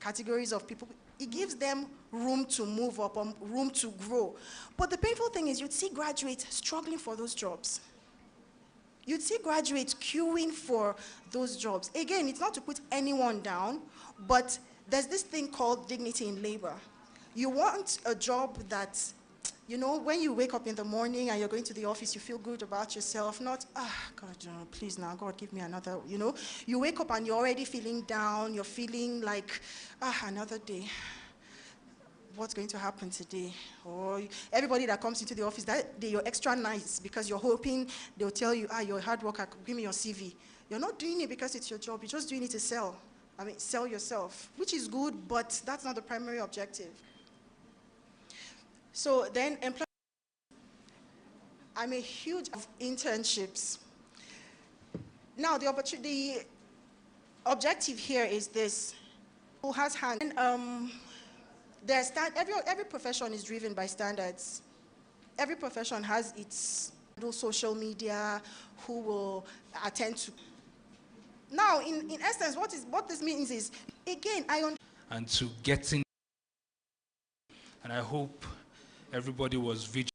categories of people. It gives them room to move up, or room to grow. But the painful thing is you'd see graduates struggling for those jobs. You'd see graduates queuing for those jobs. Again, it's not to put anyone down, but there's this thing called dignity in labor. You want a job that, you know, when you wake up in the morning and you're going to the office, you feel good about yourself, not, God, please now, God, give me another, you know. You wake up and you're already feeling down, you're feeling like, another day. What's going to happen today? Or everybody that comes into the office, that day you're extra nice because you're hoping they'll tell you, you're a hard worker, give me your CV. You're not doing it because it's your job, you're just doing it to sell. Sell yourself, which is good, but that's not the primary objective. So then, I'm a huge fan of internships. Now, the objective here is this: who has hand? Every profession is driven by standards. Every profession has its social media, who will attend to. Now, in essence, what this means is, again, and to getting, and I hope everybody was vigilant.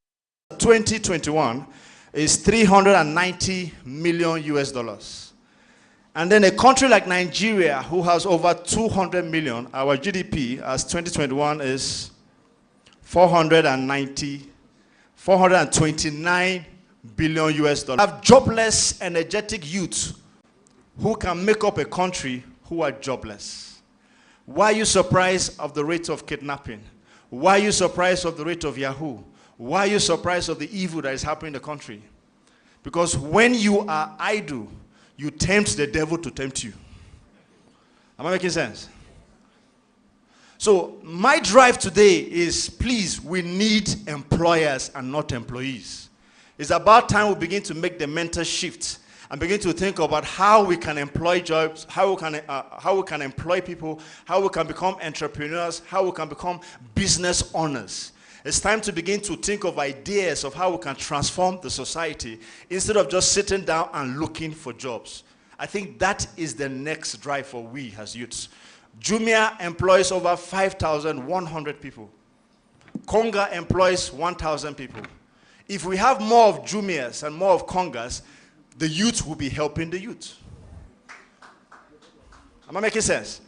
2021 is $390 million US. And then a country like Nigeria, who has over 200 million, our GDP as 2021 is 429 billion US dollars. Have jobless, energetic youth who can make up a country who are jobless. Why are you surprised of the rate of kidnapping? Why are you surprised of the rate of Yahoo? Why are you surprised of the evil that is happening in the country? Because when you are idle, you tempt the devil to tempt you. Am I making sense? So my drive today is, please, we need employers and not employees. It's about time we begin to make the mental shift and begin to think about how we can employ jobs, how we can employ people, how we can become entrepreneurs, how we can become business owners. It's time to begin to think of ideas of how we can transform the society instead of just sitting down and looking for jobs. I think that is the next drive for we as youths. Jumia employs over 5,100 people. Konga employs 1,000 people. If we have more of Jumias and more of Kongas, the youth will be helping the youth. Am I making sense?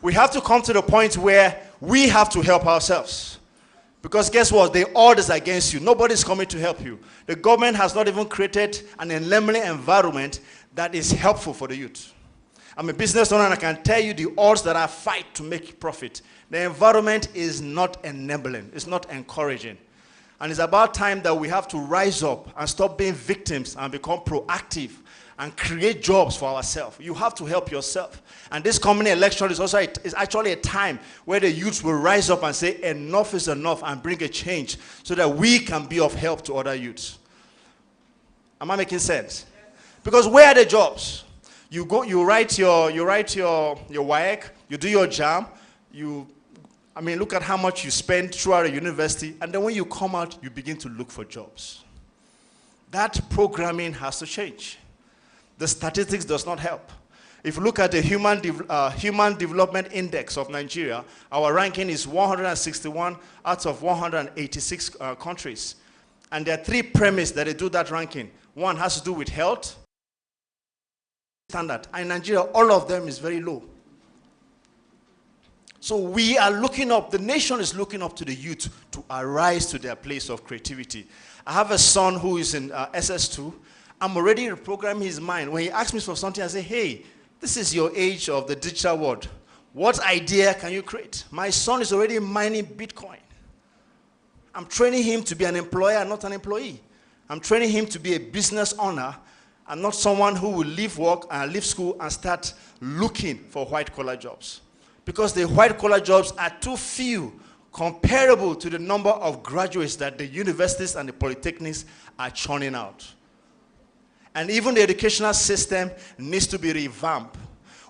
We have to come to the point where we have to help ourselves. Because guess what? The orders against you. Nobody's coming to help you. The government has not even created an enabling environment that is helpful for the youth. I'm a business owner and I can tell you the odds that I fight to make profit. The environment is not enabling. It's not encouraging. And it's about time that we have to rise up and stop being victims and become proactive and create jobs for ourselves. You have to help yourself. And this coming election is actually a time where the youths will rise up and say enough is enough and bring a change so that we can be of help to other youths. Am I making sense? Because where are the jobs? You write your WAEC, you do your JAM, look at how much you spend throughout a university, and then when you come out, you begin to look for jobs. That programming has to change. The statistics does not help. If you look at the Human Development Index of Nigeria, our ranking is 161 out of 186 countries. And there are three premises that they do that ranking. One has to do with health, standard. And in Nigeria, all of them is very low. So we are looking up, the nation is looking up to the youth to arise to their place of creativity. I have a son who is in SS2. I'm already reprogramming his mind. When he asks me for something, I say, hey, this is your age of the digital world. What idea can you create? My son is already mining Bitcoin. I'm training him to be an employer, not an employee. I'm training him to be a business owner and not someone who will leave work and leave school and start looking for white-collar jobs. Because the white-collar jobs are too few comparable to the number of graduates that the universities and the polytechnics are churning out. And even the educational system needs to be revamped.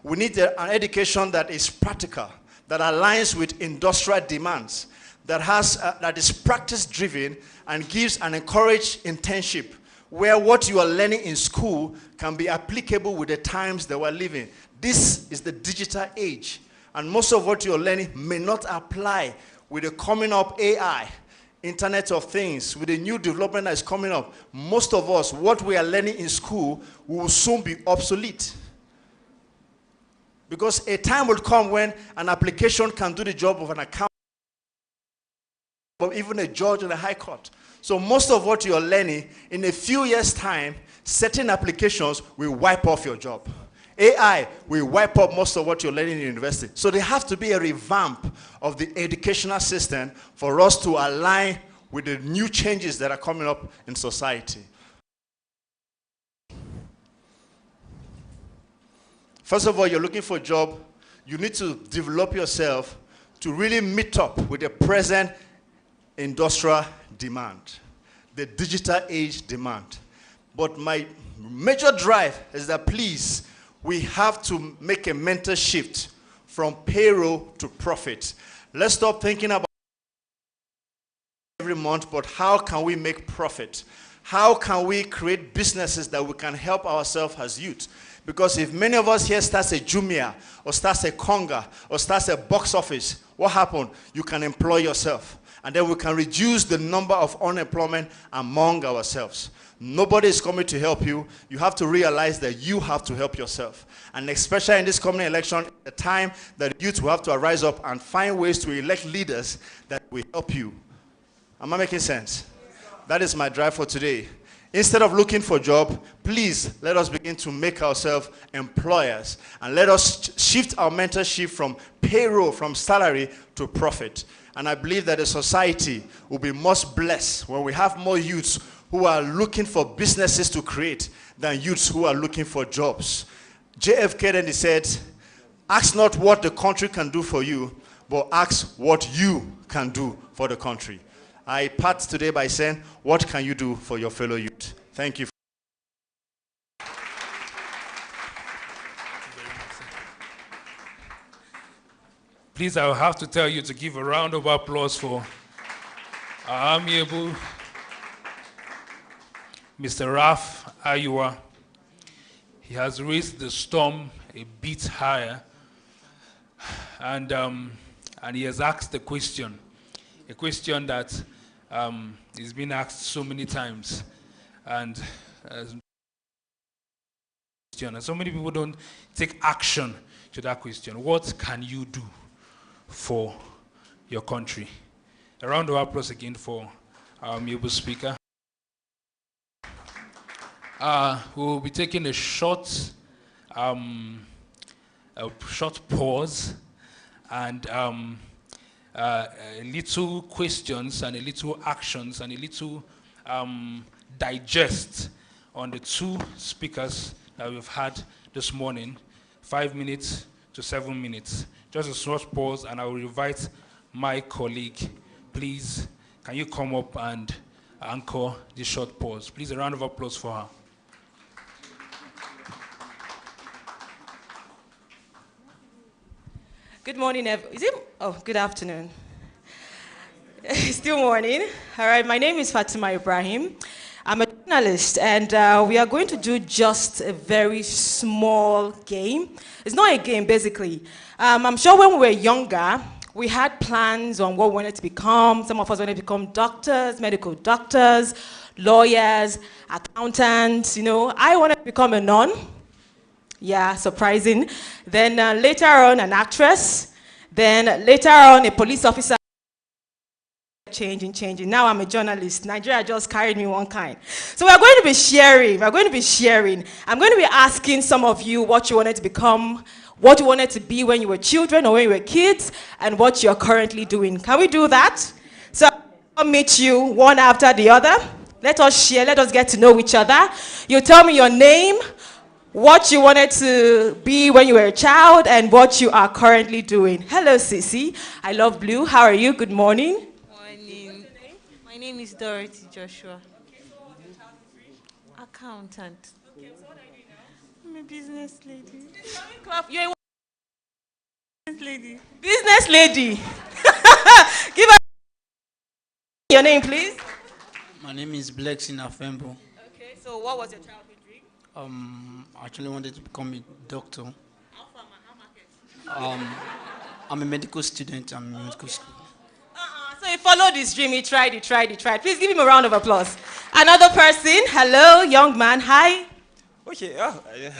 We need an education that is practical, that aligns with industrial demands, that is practice-driven and gives and encourages internship, where what you are learning in school can be applicable with the times that we're living. This is the digital age. And most of what you're learning may not apply with the coming up AI, Internet of Things, with the new development that is coming up. Most of us, what we are learning in school will soon be obsolete. Because a time will come when an application can do the job of an accountant, or even a judge in a high court. So most of what you're learning, in a few years' time, certain applications will wipe off your job. AI will wipe up most of what you're learning in university. So there has to be a revamp of the educational system for us to align with the new changes that are coming up in society. First of all, you're looking for a job. You need to develop yourself to really meet up with the present industrial demand, the digital age demand. But my major drive is that, please, we have to make a mental shift from payroll to profit. Let's stop thinking about every month, but how can we make profit? How can we create businesses that we can help ourselves as youth? Because if many of us here starts a Jumia, or starts a Conga, or starts a box office, what happened? You can employ yourself. And then we can reduce the number of unemployment among ourselves. Nobody is coming to help you. You have to realize that you have to help yourself. And especially in this coming election, the time that youth will have to rise up and find ways to elect leaders that will help you. Am I making sense? That is my drive for today. Instead of looking for a job, please let us begin to make ourselves employers. And let us shift our mentorship from payroll, from salary, to profit. And I believe that the society will be most blessed when we have more youths who are looking for businesses to create than youths who are looking for jobs. JFK then said, ask not what the country can do for you, but ask what you can do for the country. I part today by saying, what can you do for your fellow youth? Thank you. Please, I will have to tell you to give a round of applause for our amiable Mr. Raf Ayua. He has raised the storm a bit higher, and he has asked a question that is being asked so many times, and so many people don't take action to that question. What can you do for your country? A round of applause again for our amiable speaker. We will be taking a short pause and a little questions and a little actions and a little digest on the two speakers that we've had this morning, 5 minutes to 7 minutes. Just a short pause, and I will invite my colleague. Please, can you come up and anchor this short pause? Please, a round of applause for her. Good morning, good afternoon. It's still morning. All right, my name is Fatima Ibrahim. I'm a journalist, and we are going to do just a very small game. It's not a game, basically. I'm sure when we were younger, we had plans on what we wanted to become. Some of us wanted to become doctors, medical doctors, lawyers, accountants, I wanted to become a nun. Yeah, surprising. Then later on, an actress. Then later on, a police officer. Changing. Now I'm a journalist. Nigeria just carried me one kind. So we're going to be sharing. I'm going to be asking some of you what you wanted to become, what you wanted to be when you were children or when you were kids, and what you're currently doing. Can we do that? So I'll meet you one after the other. Let us share. Let us get to know each other. You tell me your name, what you wanted to be when you were a child, and what you are currently doing. Hello, Sissy. I love blue. How are you? Good morning. Morning. My name is Dorothy Joshua. Okay, so what's your child degree? Accountant. Okay, so what are you doing now? I'm a business lady. You're a Business lady. business lady. Give us your name, please. My name is Blexin Afembo. Okay, so what was your childhood dream? I actually wanted to become a doctor. How far, man? How market? I'm a medical student. I'm in medical school. So he followed his dream. He tried, he tried, he tried. Please give him a round of applause. Another person. Hello, young man. Hi. Okay,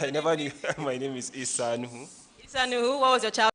I never knew. My name is Isa Nuhu. Isanuhu, what was your child?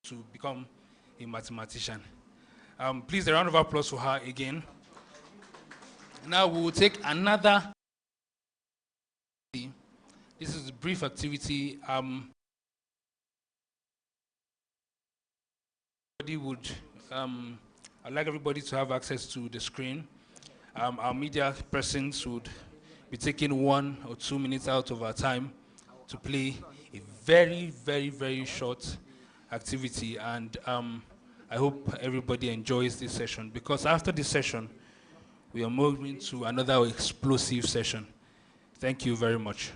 To become a mathematician. Please, a round of applause for her again. Now we will take another. This is a brief activity. I'd like everybody to have access to the screen. Our media persons would be taking 1 or 2 minutes out of our time to play a very, very, very short activity, and I hope everybody enjoys this session, because after this session, we are moving to another explosive session. Thank you very much.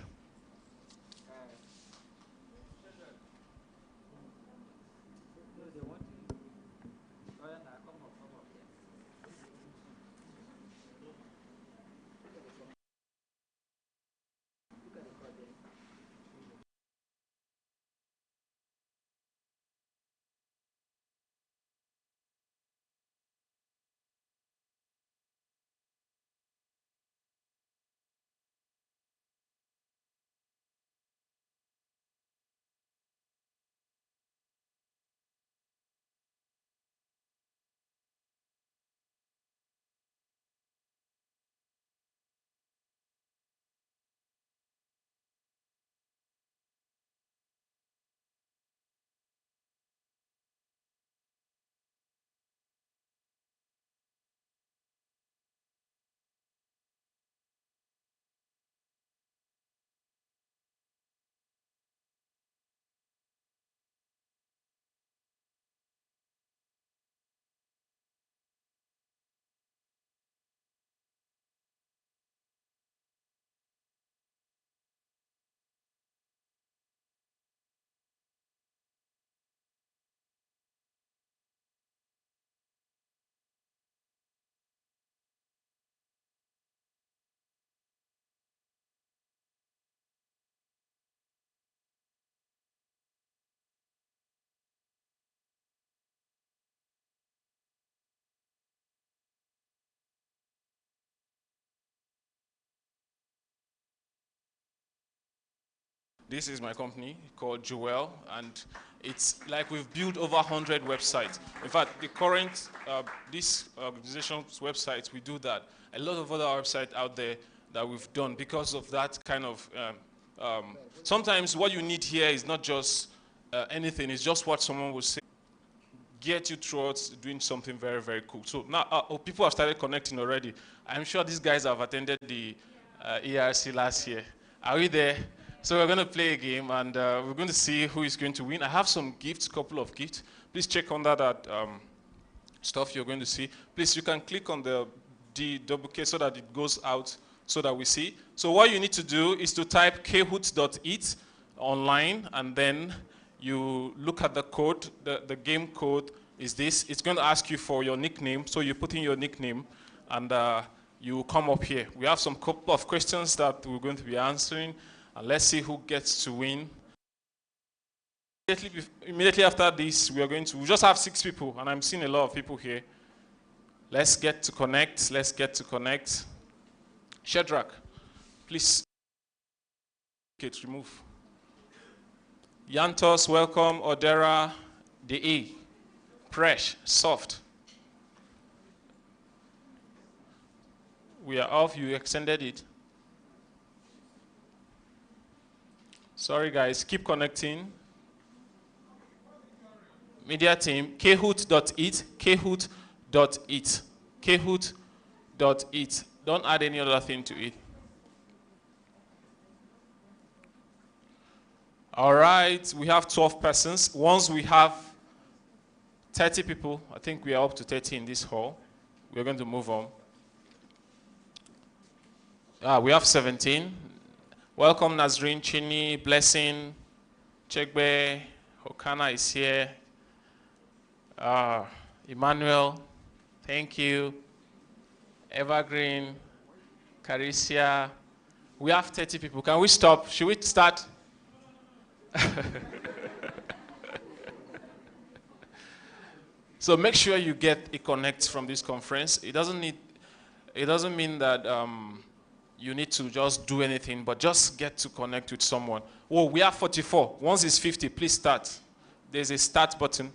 This is my company called Jewel, and it's like we've built over 100 websites. In fact, the current, this organization's websites, we do that. A lot of other websites out there that we've done because of that kind of, sometimes what you need here is not just anything, it's just what someone will say, get you towards doing something very, very cool. So now, people have started connecting already. I'm sure these guys have attended the ERC last year. Are we there? So we're going to play a game, and we're going to see who is going to win. I have some gifts, couple of gifts. Please check under that stuff you're going to see. Please, you can click on the double K so that it goes out so that we see. So what you need to do is to type kahoot.it online, and then you look at the code. The game code is this. It's going to ask you for your nickname, so you put in your nickname, and you come up here. We have some couple of questions that we're going to be answering, and let's see who gets to win. Immediately after this, we just have 6 people, and I'm seeing a lot of people here. Let's get to connect. Let's get to connect. Shadrach, please. Okay, remove. Yantos, welcome. Odera, the A. Presh, soft. We are off. You extended it. Sorry, guys. Keep connecting. Media team, kahoot.it, kahoot.it, kahoot.it. Don't add any other thing to it. All right, we have 12 persons. Once we have 30 people, I think we are up to 30 in this hall. We're going to move on. We have 17. Welcome, Nazreen, Chini, Blessing, Chegbe, Hokana is here. Emmanuel, thank you. Evergreen, Caricia. We have 30 people. Can we stop? Should we start? So make sure you get a connect from this conference. It doesn't mean that you need to just do anything, but just get to connect with someone. Oh, we have 44. Once it's 50, please start. There's a start button.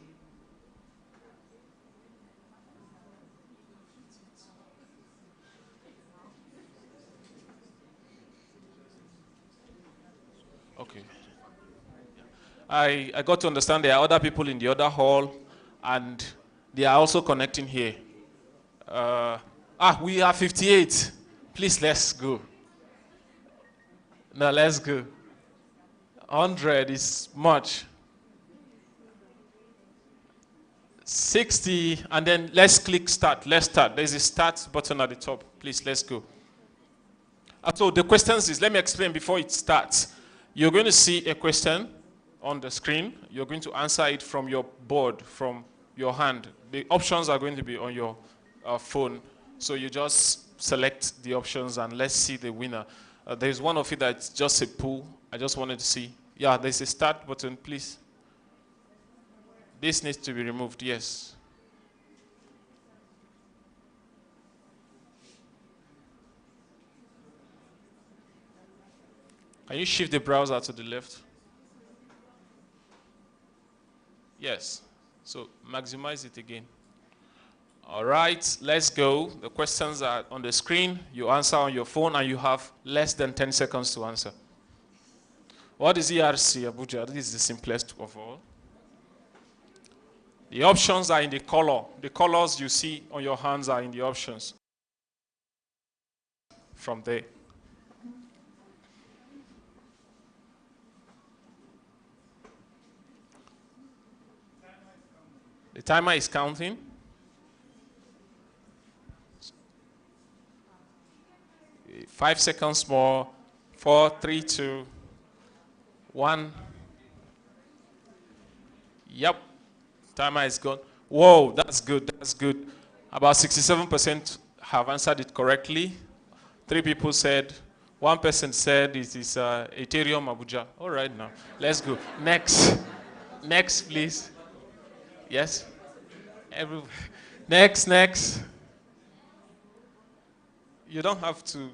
Okay. I got to understand there are other people in the other hall, and they are also connecting here. We are 58. Please, let's go. No, let's go. 100 is much. 60, and then let's click start. Let's start. There's a start button at the top. Please, let's go. So the questions is, let me explain before it starts. You're going to see a question on the screen. You're going to answer it from your board, from your hand. The options are going to be on your phone. So you just select the options and let's see the winner. There's one of it that's just a poll. I just wanted to see. Yeah, there's a start button, please. This needs to be removed, yes. Can you shift the browser to the left? Yes. So maximize it again. All right, let's go. The questions are on the screen. You answer on your phone, and you have less than 10 seconds to answer. What is ERC, Abuja? This is the simplest of all. The options are in the color. The colors you see on your hands are in the options. From there. The timer is counting. Five seconds more. 4, 3, 2, 1. Yep. Timer is gone. Whoa, that's good. That's good. About 67% have answered it correctly. 3 people said. 1 person said it is Ethereum Abuja. All right, now let's go. Next. Next, please. Yes? Next. You don't have to.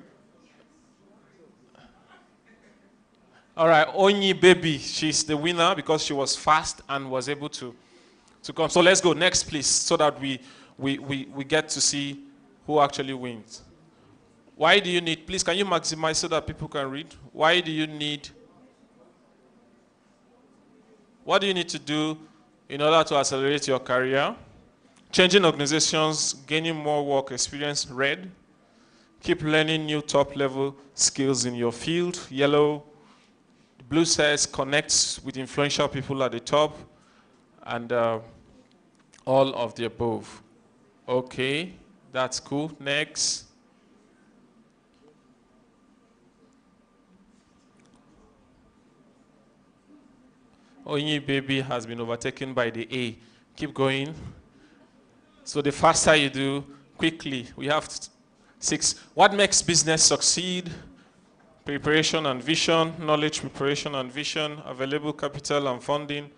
All right, Onyi Baby, she's the winner because she was fast and was able to come. So let's go next, please, so that we get to see who actually wins. Why do you need, please, can you maximize so that people can read? Why do you need, what do you need to do in order to accelerate your career? Changing organizations, gaining more work experience, red. Keep learning new top-level skills in your field, yellow. Blue says connect with influential people at the top, and all of the above. Okay, that's cool. Next. Onyi Baby has been overtaken by the A. Keep going. So the faster you do, quickly. We have 6. What makes business succeed? Preparation and vision, knowledge, preparation and vision, available capital and funding.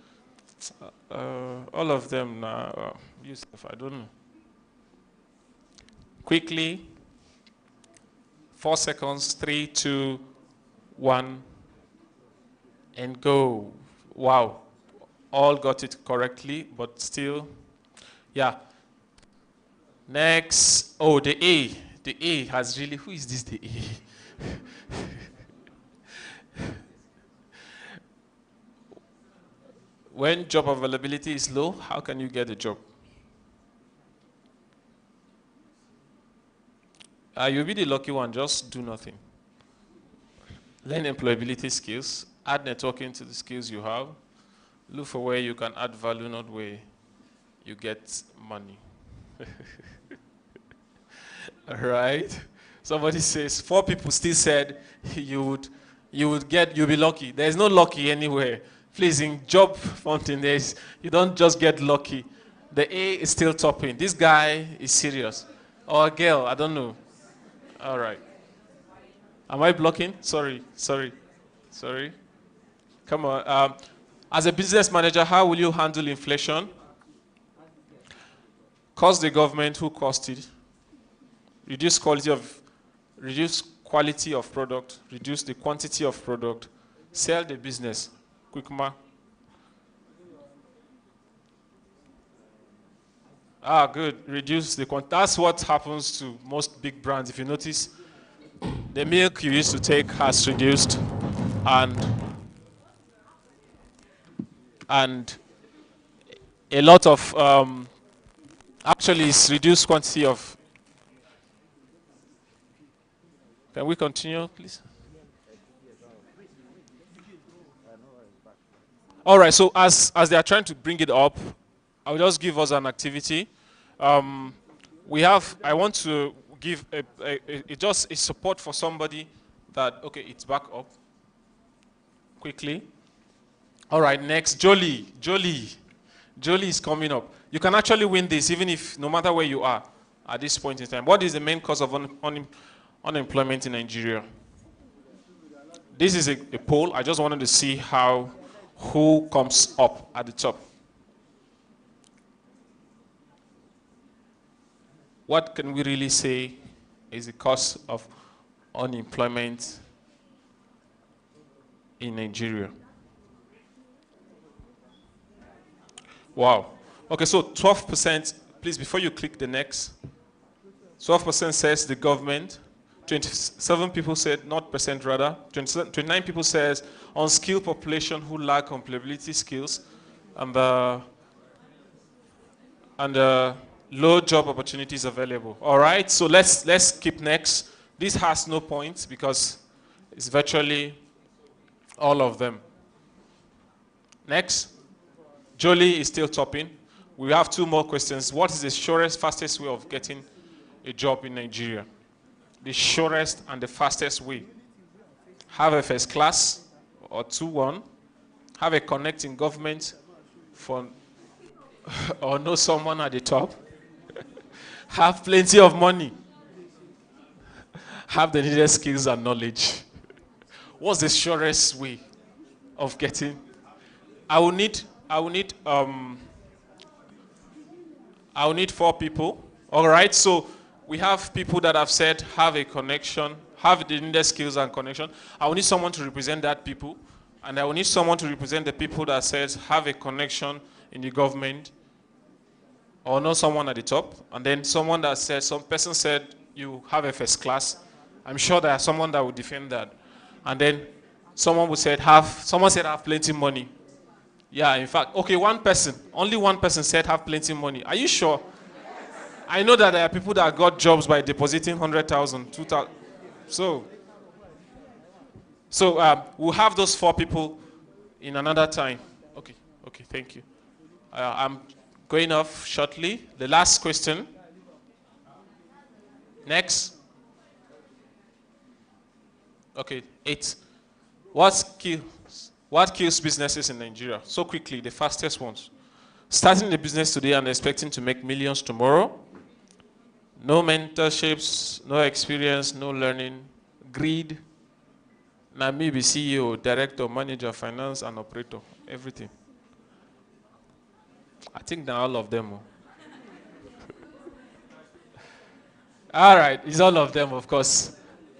All of them now. I don't know. Quickly. 4 seconds. 3, 2, 1, and go. Wow. All got it correctly, but still. Yeah. Next. Oh, the A. The A has really, who is this, the A? When job availability is low, how can you get a job? You'll be the lucky one, just do nothing. Learn employability skills, add networking to the skills you have, look for where you can add value, not where you get money. All right. Somebody says, 4 people still said you'll be lucky. There's no lucky anywhere. Please, in job hunting, you don't just get lucky. The A is still topping. This guy is serious. Or a girl, I don't know. All right. Am I blocking? Sorry. Come on. As a business manager, how will you handle inflation? Cost the government, who cost it? Reduce quality of product, reduce the quantity of product, sell the business. Quick ma. Good. Reduce the quantity. That's what happens to most big brands. If you notice, the milk you used to take has reduced, and a lot of actually it's reduced quantity of. Can we continue, please? All right, so as they are trying to bring it up, I'll just give us an activity. I want to give just a support for somebody that, okay, it's back up quickly. All right, next, Jolie is coming up. You can actually win this even if, no matter where you are at this point in time. What is the main cause of unemployment in Nigeria? This is a poll. I just wanted to see who comes up at the top. What can we really say is the cause of unemployment in Nigeria? Wow. Okay, so 12%, please, before you click the next, 12% says the government, 27 people said, not percent rather, 29 people says unskilled population who lack employability skills, and low job opportunities available. All right, so let's keep next. This has no points because it's virtually all of them. Next, Jolie is still topping. We have 2 more questions. What is the surest, fastest way of getting a job in Nigeria? The surest and the fastest way. Have a first class or 2-1. Have a connect in government or know someone at the top. Have plenty of money. Have the needed skills and knowledge. What's the surest way of getting? I will need 4 people. All right, so we have people that have said have a connection, have the needed skills and connection. I will need someone to represent that people, and I will need someone to represent the people that says have a connection in the government, or know someone at the top, and then someone that said, some person said you have a first class. I'm sure there's someone that would defend that. And then someone said have plenty money. Yeah, in fact, okay, only one person said have plenty money. Are you sure? I know that there are people that got jobs by depositing 100,000, 2,000. So we'll have those 4 people in another time. Okay, thank you. I'm going off shortly. The last question. Next. Okay, 8. What kills businesses in Nigeria? So quickly, the fastest ones. Starting the business today and expecting to make millions tomorrow. No mentorships, no experience, no learning. Greed. Now maybe CEO, director, manager, finance, and operator. Everything. I think now all of them. All right, it's all of them, of course.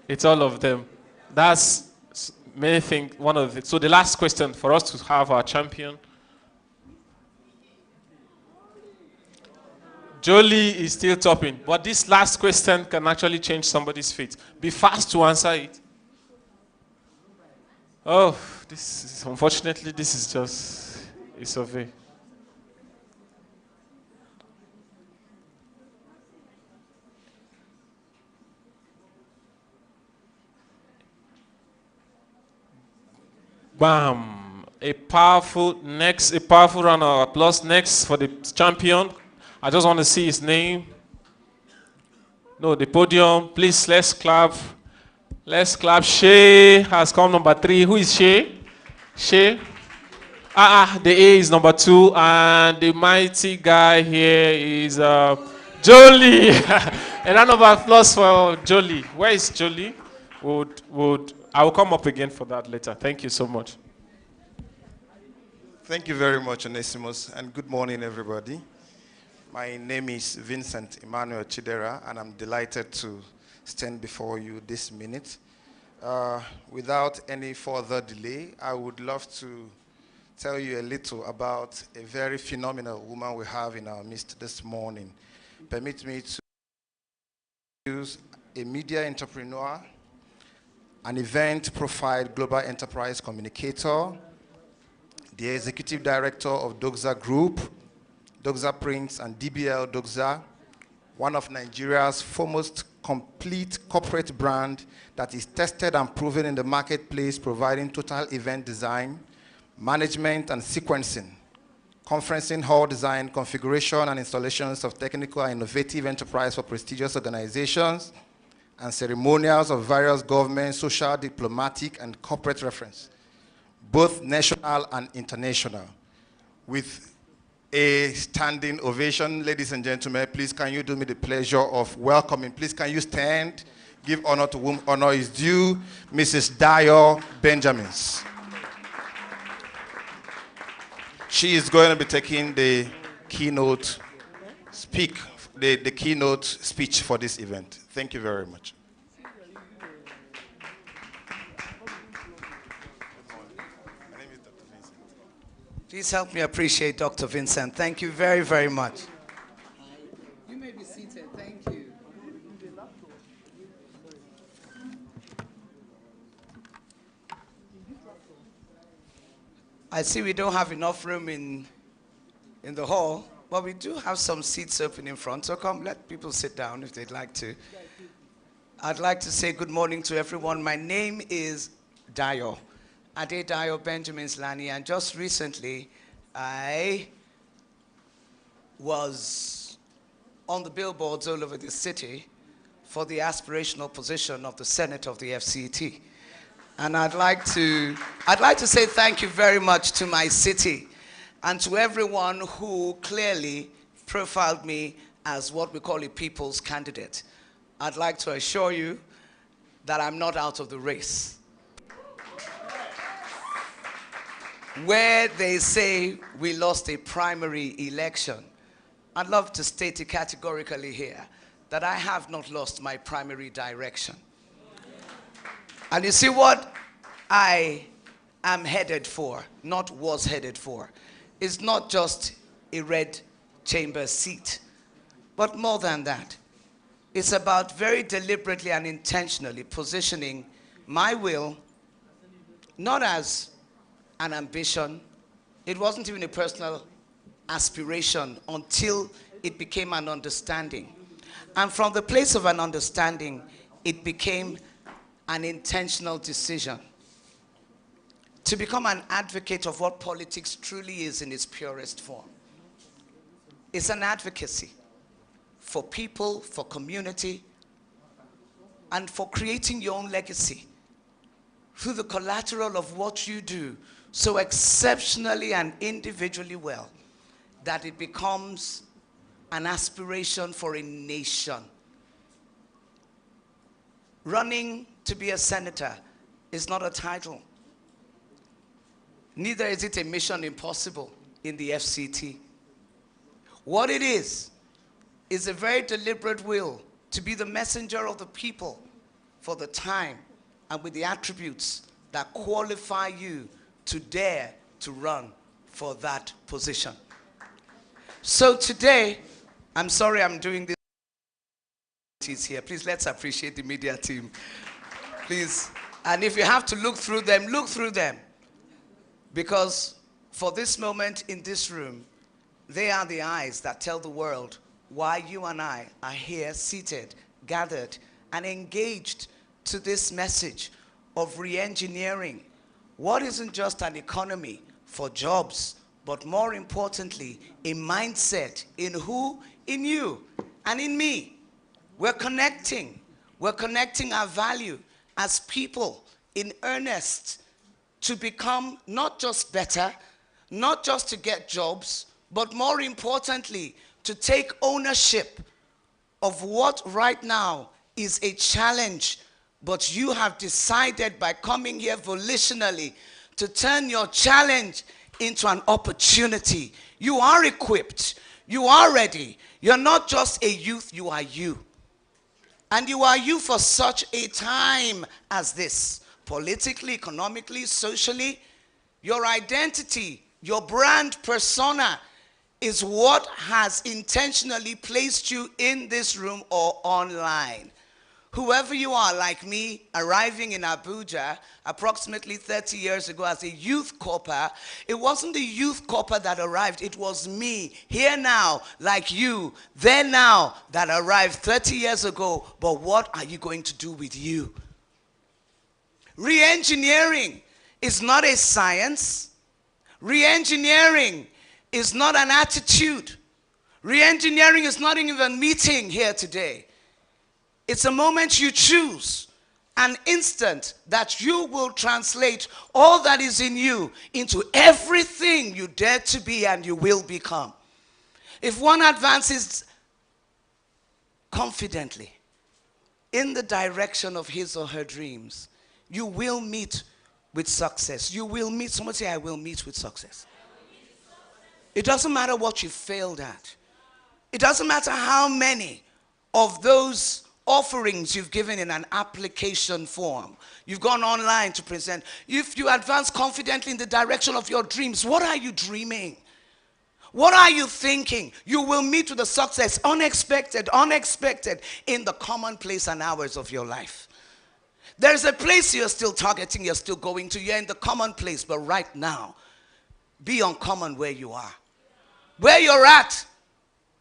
It's all of them. That's many things. So the last question for us to have our champion. Jolie is still topping, but this last question can actually change somebody's fate. Be fast to answer it. Oh, unfortunately, this is just a survey. Bam! A powerful round of applause next for the champion. I just want to see his name. No, the podium. Please, let's clap. Let's clap. Shay has come number 3. Who is Shay? Shay? The A is number 2, and the mighty guy here is Jolie. A round of applause for Jolie. Where is Jolie? I will come up again for that later. Thank you so much. Thank you very much, Onesimus, and good morning, everybody. My name is Vincent Emmanuel Chidera, and I'm delighted to stand before you this minute. Without any further delay, I would love to tell you a little about a very phenomenal woman we have in our midst this morning. Permit me to use a media entrepreneur, an event profile global enterprise communicator, the executive director of Doxa Group, Doxa Prints and DBL Doxa, one of Nigeria's foremost complete corporate brand that is tested and proven in the marketplace, providing total event design, management and sequencing, conferencing hall design, configuration and installations of technical and innovative enterprise for prestigious organizations, and ceremonials of various government, social, diplomatic, and corporate reference, both national and international. With a standing ovation, ladies and gentlemen, please can you do me the pleasure of welcoming, please can you stand, give honor to whom honor is due, Mrs. Dio Benjamins. She is going to be taking the keynote speech for this event. Thank you very much. Please help me appreciate Dr. Vincent. Thank you very, very much. You may be seated. Thank you. I see we don't have enough room in the hall, but we do have some seats open in front, so come, let people sit down if they'd like to. I'd like to say good morning to everyone. My name is Dio, Adedayo Benjamin's Lani, and just recently I was on the billboards all over the city for the aspirational position of the Senate of the FCT. And I'd like to say thank you very much to my city and to everyone who clearly profiled me as what we call a people's candidate. I'd like to assure you that I'm not out of the race. Where they say we lost a primary election, I'd love to state it categorically here that I have not lost my primary direction. And you see what I am headed for, not was headed for, is not just a red chamber seat, but more than that. It's about very deliberately and intentionally positioning my will not as an ambition. It wasn't even a personal aspiration until it became an understanding. And from the place of an understanding, it became an intentional decision to become an advocate of what politics truly is in its purest form. It's an advocacy for people, for community, and for creating your own legacy through the collateral of what you do so exceptionally and individually well that it becomes an aspiration for a nation. Running to be a senator is not a title. Neither is it a mission impossible in the FCT. What it is a very deliberate will to be the messenger of the people for the time and with the attributes that qualify you to dare to run for that position. So today, I'm sorry I'm doing this here. Please, let's appreciate the media team. Please. And if you have to look through them, look through them. Because for this moment in this room, they are the eyes that tell the world why you and I are here seated, gathered, and engaged to this message of re-engineering what isn't just an economy for jobs, but more importantly, a mindset in who? In you and in me. We're connecting our value as people in earnest to become not just better, not just to get jobs, but more importantly, to take ownership of what right now is a challenge, but you have decided by coming here volitionally to turn your challenge into an opportunity. You are equipped. You are ready. You're not just a youth, you are you. And you are you for such a time as this. Politically, economically, socially, your identity, your brand persona is what has intentionally placed you in this room or online. Whoever you are, like me, arriving in Abuja approximately 30 years ago as a youth corper, it wasn't the youth corper that arrived, it was me, here now, like you, there now, that arrived 30 years ago. But what are you going to do with you? Re-engineering is not a science. Re-engineering is not an attitude. Re-engineering is not even a meeting here today. It's a moment you choose, an instant that you will translate all that is in you into everything you dare to be and you will become. If one advances confidently in the direction of his or her dreams, you will meet with success. You will meet, someone say, I will meet with success. It doesn't matter what you failed at. It doesn't matter how many of those offerings you've given in an application form. You've gone online to present. If you advance confidently in the direction of your dreams, what are you dreaming? What are you thinking? You will meet with a success, unexpected in the commonplace and hours of your life. There's a place you're still targeting, you're still going to. You're in the commonplace, but right now, be uncommon where you are. Where you're at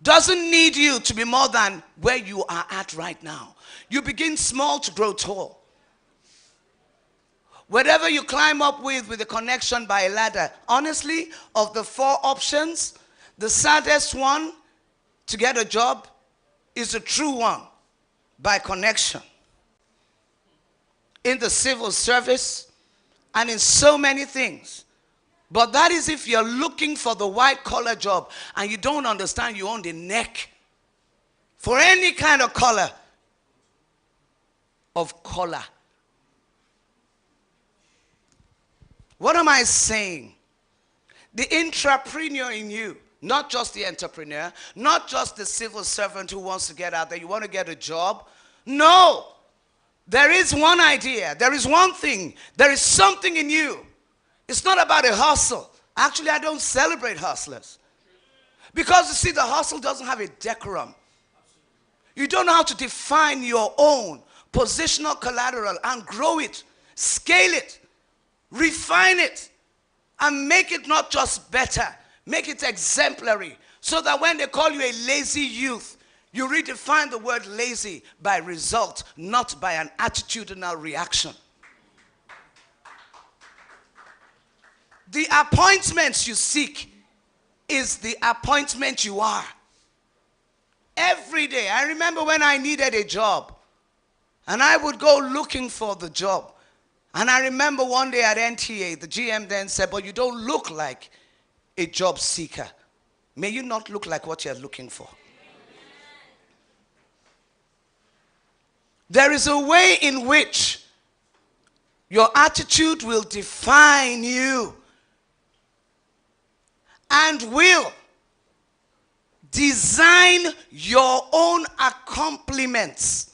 doesn't need you to be more than where you are at right now. You begin small to grow tall. Whatever you climb up with a connection by a ladder, honestly, of the 4 options, the saddest one to get a job is the true one, by connection. In the civil service and in so many things. But that is if you're looking for the white-collar job and you don't understand you own the neck for any kind of color of color. What am I saying? The entrepreneur in you, not just the entrepreneur, not just the civil servant who wants to get out there, you want to get a job. No! There is one idea, there is one thing, there is something in you. It's not about a hustle. Actually, I don't celebrate hustlers. Because you see, the hustle doesn't have a decorum. You don't know how to define your own positional collateral and grow it, scale it, refine it, and make it not just better, make it exemplary, so that when they call you a lazy youth, you redefine the word lazy by result, not by an attitudinal reaction. The appointments you seek is the appointment you are. Every day. I remember when I needed a job, and I would go looking for the job. And I remember one day at NTA, the GM then said, but you don't look like a job seeker. May you not look like what you're looking for. There is a way in which your attitude will define you and will design your own accomplishments,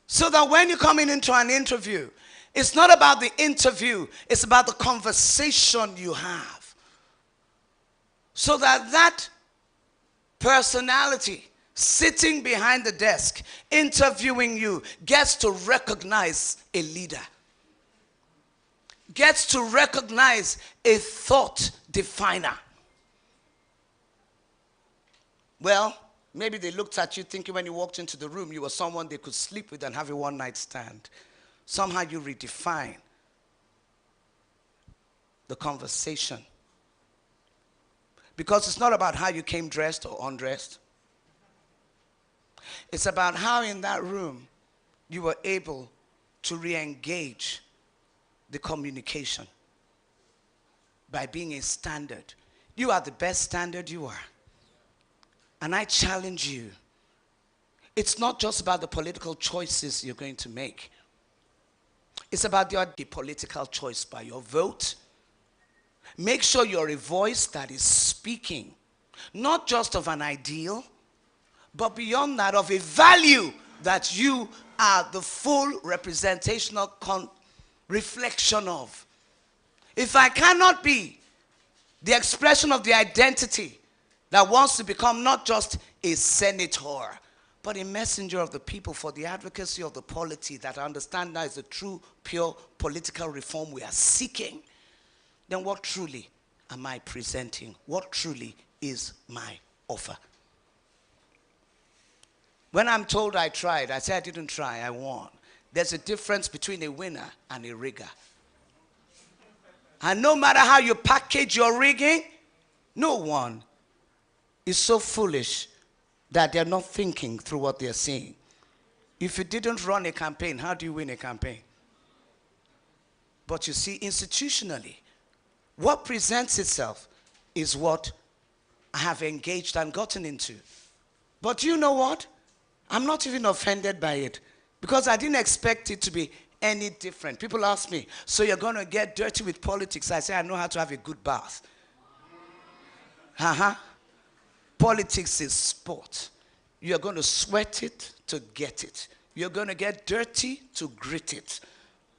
so that when you're coming into an interview, it's not about the interview, it's about the conversation you have. So that that personality sitting behind the desk, interviewing you, gets to recognize a leader. gets to recognize a thought definer. Well, maybe they looked at you thinking when you walked into the room you were someone they could sleep with and have a one-night stand. Somehow you redefine the conversation. Because it's not about how you came dressed or undressed. It's about how in that room you were able to re-engage the communication by being a standard. You are the best standard you are. And I challenge you, it's not just about the political choices you're going to make. It's about the political choice by your vote. Make sure you're a voice that is speaking, not just of an ideal, but beyond that, of a value that you are the full representational reflection of. If I cannot be the expression of the identity that wants to become not just a senator, but a messenger of the people for the advocacy of the polity that I understand now is the true, pure political reform we are seeking, then what truly am I presenting? What truly is my offer? When I'm told I tried, I say I didn't try, I won. There's a difference between a winner and a rigger. And no matter how you package your rigging, no one is so foolish that they're not thinking through what they're saying. If you didn't run a campaign, how do you win a campaign? But you see, institutionally, what presents itself is what I have engaged and gotten into. But you know what? I'm not even offended by it because I didn't expect it to be any different. People ask me, so you're going to get dirty with politics? I say, I know how to have a good bath. Politics is sport. You're going to sweat it to get it. You're going to get dirty to grit it.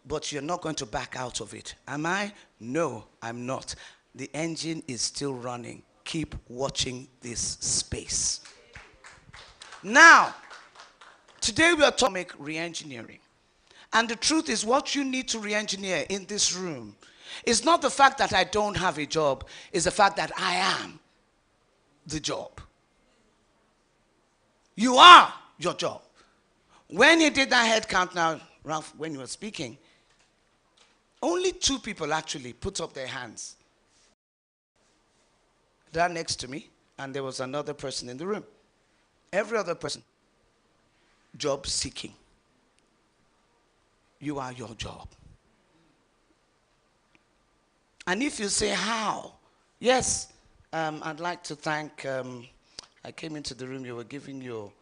But you're not going to back out of it. Am I? No, I'm not. The engine is still running. Keep watching this space. Now, today we are talking re-engineering. And the truth is what you need to re-engineer in this room is not the fact that I don't have a job, it's the fact that I am the job. You are your job. When you did that head count now, Ralph, when you were speaking, only 2 people actually put up their hands. That next to me, and there was another person in the room. Every other person, job seeking. You are your job. And if you say how, yes, I'd like to thank, I came into the room, you were giving your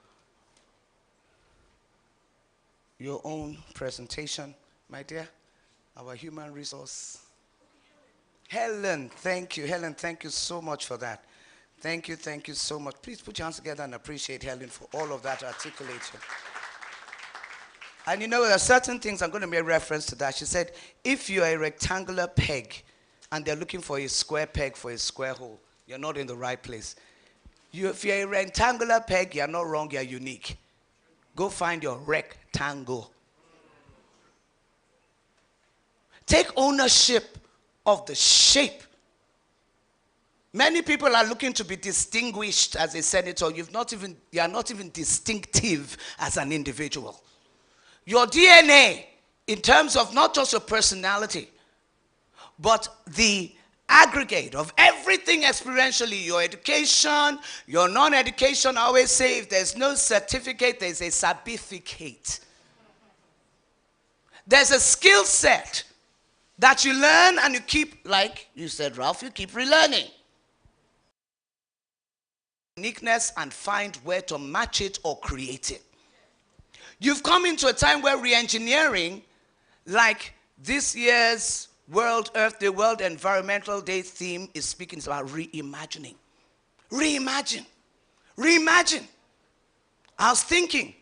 own presentation, my dear, our human resource. Helen, thank you. Helen, thank you so much for that. Thank you so much. Please put your hands together and appreciate Helen for all of that articulation. And you know, there are certain things, I'm going to make reference to that. She said, if you're a rectangular peg and they're looking for a square peg for a square hole, you're not in the right place. If you're a rectangular peg, you're not wrong, you're unique. Go find your rectangle. Take ownership of the shape. Many people are looking to be distinguished as a senator. You are not even distinctive as an individual. Your DNA, in terms of not just your personality, but the aggregate of everything experientially, your education, your non-education. I always say if there's no certificate, there's a certificate. There's a skill set that you learn and you keep, like you said, Ralph, you keep relearning. Uniqueness and find where to match it or create it. You've come into a time where re-engineering, like this year's World Earth Day, World Environmental Day theme is speaking about reimagining. Reimagine. Reimagine. I was thinking,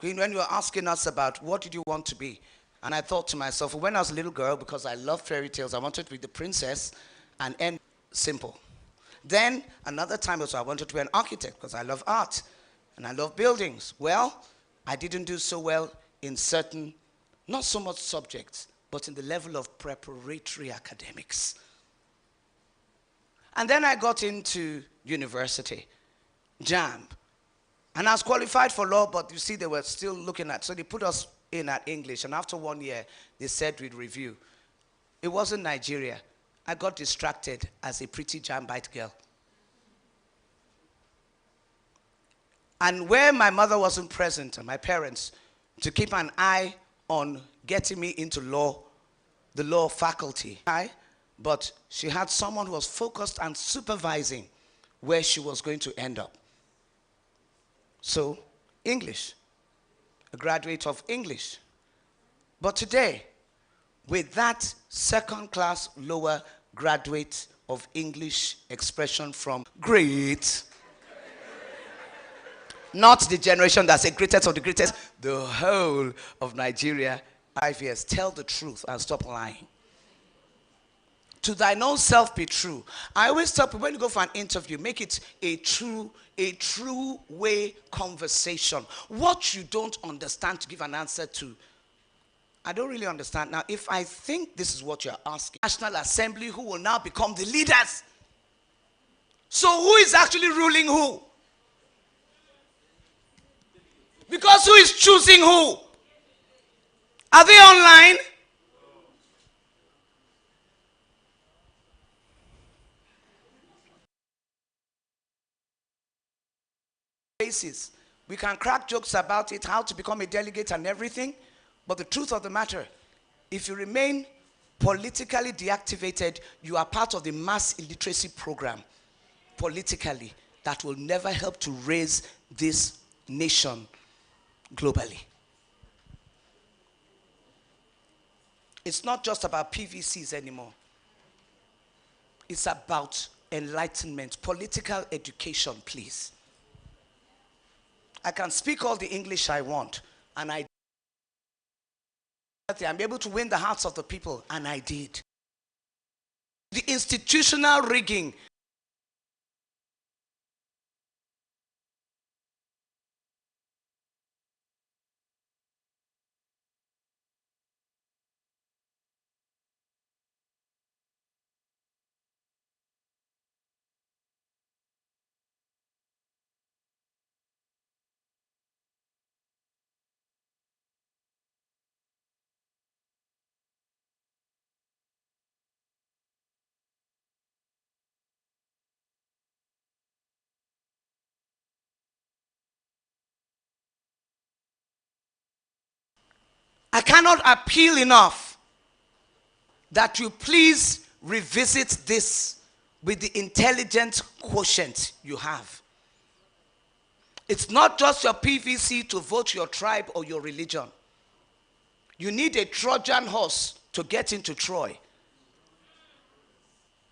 when you were asking us about what did you want to be, and I thought to myself, when I was a little girl, because I love fairy tales, I wanted to be the princess and end simple. Then another time also I wanted to be an architect because I love art and I love buildings. Well, I didn't do so well in certain, not so much subjects, but in the level of preparatory academics. And then I got into university, JAMB. And I was qualified for law, but you see, they were still looking at, so they put us in at English. And after 1 year, they said we'd review. It wasn't Nigeria. I got distracted as a pretty Jambite girl. And where my mother wasn't present, and my parents, to keep an eye on getting me into law, the law faculty, but she had someone who was focused and supervising where she was going to end up. So, English, a graduate of English. But today, with that second-class lower graduate of English expression from great, not the generation that's the greatest of the greatest, the whole of Nigeria, 5 years. Tell the truth and stop lying. To thine own self be true. I always tell people when you go for an interview, make it a true way conversation. What you don't understand to give an answer to, I don't really understand. Now, if I think this is what you're asking, National Assembly, who will now become the leaders. So who is actually ruling who? Because who is choosing who? Are they online? We can crack jokes about it, how to become a delegate and everything, but the truth of the matter, if you remain politically deactivated, you are part of the mass illiteracy program, politically, that will never help to raise this nation globally. It's not just about PVCs anymore. It's about enlightenment, political education, please. I can speak all the English I want, and I'm able to win the hearts of the people, and I did. The institutional rigging. I cannot appeal enough that you please revisit this with the intelligent quotient you have. It's not just your PVC to vote your tribe or your religion. You need a Trojan horse to get into Troy.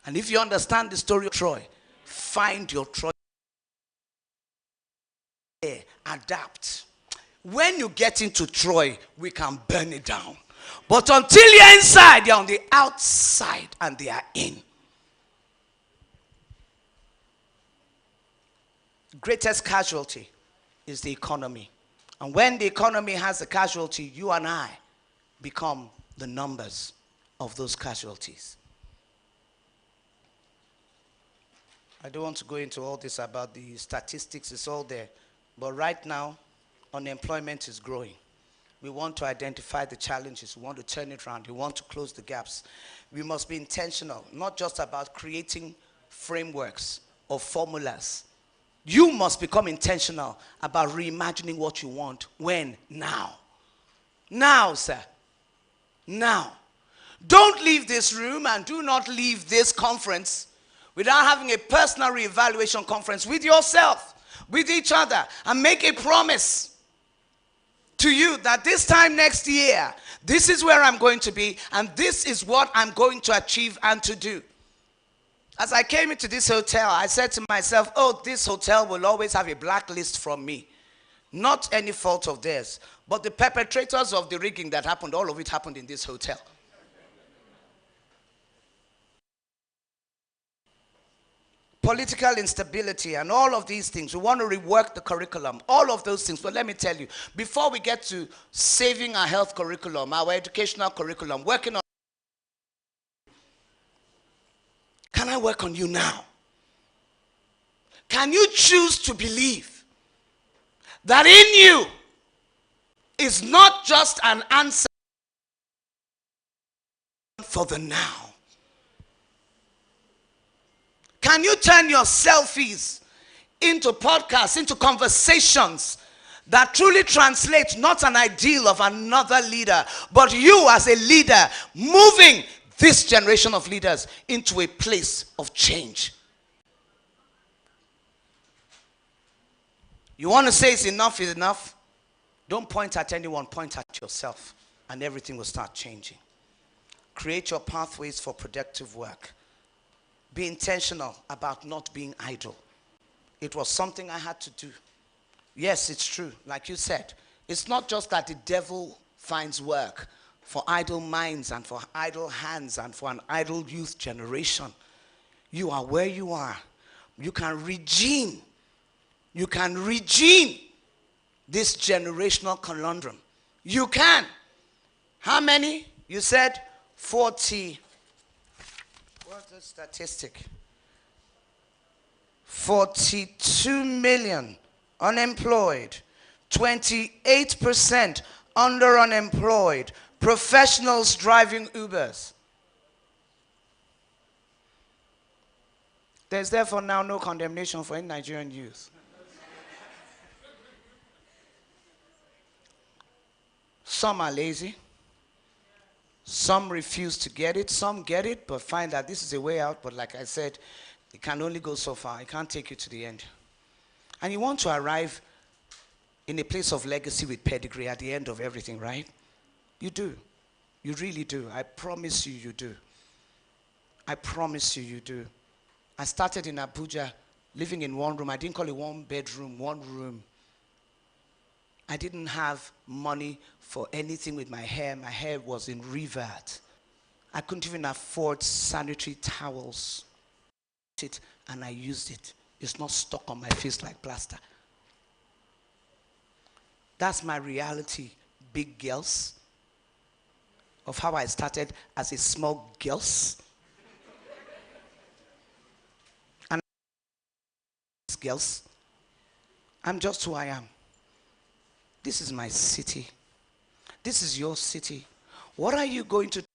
And if you understand the story of Troy, find your Troy. Adapt. When you get into Troy, we can burn it down. But until you're inside, you're on the outside and they are in. Greatest casualty is the economy. And when the economy has a casualty, you and I become the numbers of those casualties. I don't want to go into all this about the statistics, it's all there. But right now, unemployment is growing. We want to identify the challenges. We want to turn it around. We want to close the gaps. We must be intentional, not just about creating frameworks or formulas. You must become intentional about reimagining what you want. When? Now. Now, sir. Now. Don't leave this room and do not leave this conference without having a personal reevaluation conference with yourself, with each other, and make a promise to you that this time next year, this is where I'm going to be, and this is what I'm going to achieve and to do. As I came into this hotel, I said to myself, oh, this hotel will always have a blacklist from me. Not any fault of theirs, but the perpetrators of the rigging that happened, all of it happened in this hotel. political instability and all of these things. We want to rework the curriculum, all of those things. But let me tell you, before we get to saving our health curriculum, our educational curriculum, working on, can I work on you now? Can you choose to believe that in you is not just an answer for the now? Can you turn your selfies into podcasts, into conversations that truly translate not an ideal of another leader, but you as a leader moving this generation of leaders into a place of change? You want to say it's enough is enough? Don't point at anyone, point at yourself, and everything will start changing. Create your pathways for productive work. Be intentional about not being idle. It was something I had to do. Yes, it's true. Like you said, it's not just that the devil finds work for idle minds and for idle hands and for an idle youth generation. You are where you are. You can regime. You can regime this generational conundrum. You can. How many? You said 40. What's the statistic? 42 million unemployed, 28% under unemployed, professionals driving Ubers. There's therefore now no condemnation for any Nigerian youth. Some are lazy. Some refuse to get it. Some get it, but find that this is a way out. But like I said, it can only go so far. It can't take you to the end. And you want to arrive in a place of legacy with pedigree at the end of everything, right? You do. You really do. I promise you, you do. I promise you, you do. I started in Abuja, living in one room. I didn't call it one bedroom, one room. I didn't have money for anything with my hair. My hair was in revert. I couldn't even afford sanitary towels. And I used it. It's not stuck on my face like plaster. That's my reality, big girls, of how I started as a small girls. And girls, I'm just who I am. This is my city. This is your city. What are you going to do?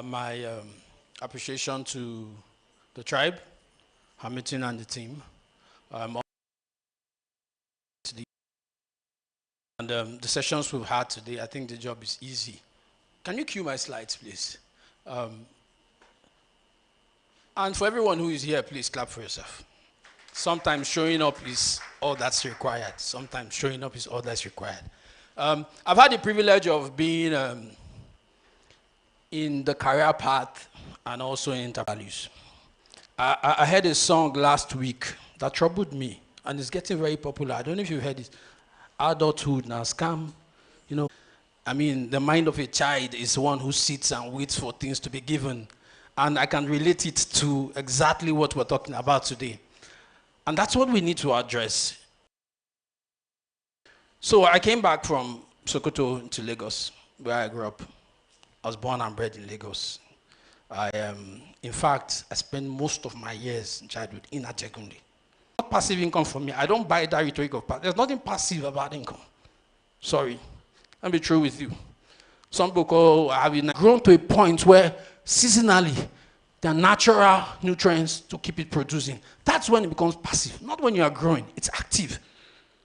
My appreciation to the tribe, Hamilton and the team. The sessions we've had today, I think the job is easy. Can you cue my slides, please? And for everyone who is here, please clap for yourself. Sometimes showing up is all that's required. Sometimes showing up is all that's required. I've had the privilege of being in the career path and also in values. I heard a song last week that troubled me, and it's getting very popular. I don't know if you've heard it. Adulthood now scam. You know, I mean, the mind of a child is one who sits and waits for things to be given. And I can relate it to exactly what we're talking about today. And that's what we need to address. So I came back from Sokoto to Lagos, where I grew up. I was born and bred in Lagos. In fact, I spent most of my years in childhood in Ajegunle. Not passive income for me. I don't buy that rhetoric of passive. There's nothing passive about income. Sorry. Let me be true with you. Some people have grown to a point where seasonally, there are natural nutrients to keep it producing. That's when it becomes passive. Not when you are growing. It's active.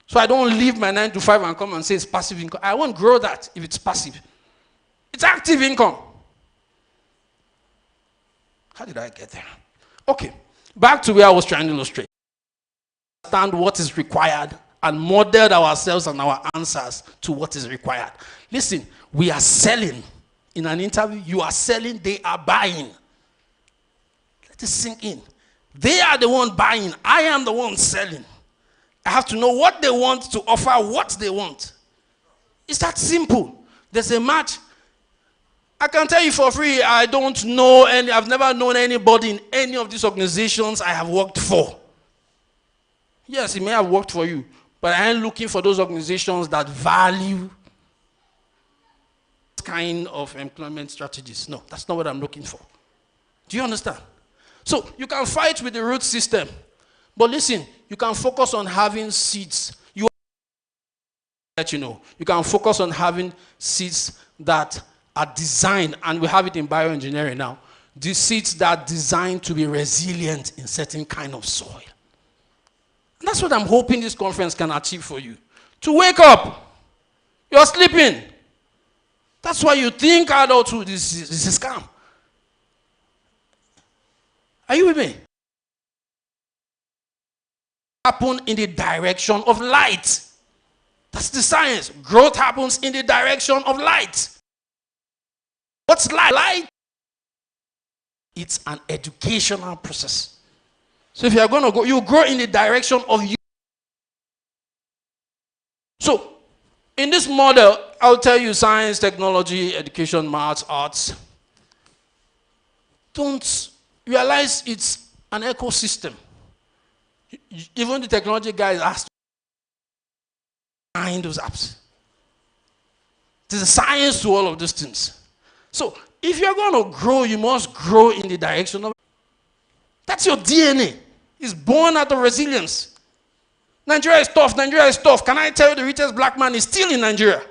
So I don't leave my 9 to 5 and come and say it's passive income. I won't grow that if it's passive. It's active income. How did I get there? Okay, back to where I was trying to illustrate. Understand what is required and model ourselves and our answers to what is required. Listen, we are selling. In an interview, you are selling, they are buying. Let it sink in. They are the one buying. I am the one selling. I have to know what they want to offer, what they want. It's that simple. There's a match. I can tell you for free, I don't know any, I've never known anybody in any of these organizations I have worked for. Yes, it may have worked for you, but I ain't looking for those organizations that value this kind of employment strategies. No, that's not what I'm looking for. Do you understand? So you can fight with the root system, but listen, you can focus on having seats. You can focus on having seats that are designed, and we have it in bioengineering now, the seeds that are designed to be resilient in certain kind of soil. And that's what I'm hoping this conference can achieve for you. To wake up. You're sleeping. That's why you think adulthood is a scam. Are you with me? Happen in the direction of light. That's the science. Growth happens in the direction of light. What's light? Light? It's an educational process. So if you are going to go, you grow in the direction of you. So, in this model, I'll tell you science, technology, education, maths, arts. Don't realize it's an ecosystem. Even the technology guys ask to find those apps. There's a science to all of these things. So, if you're going to grow, you must grow in the direction of. That's your DNA. It's born out of resilience. Nigeria is tough. Nigeria is tough. Can I tell you the richest black man is still in Nigeria?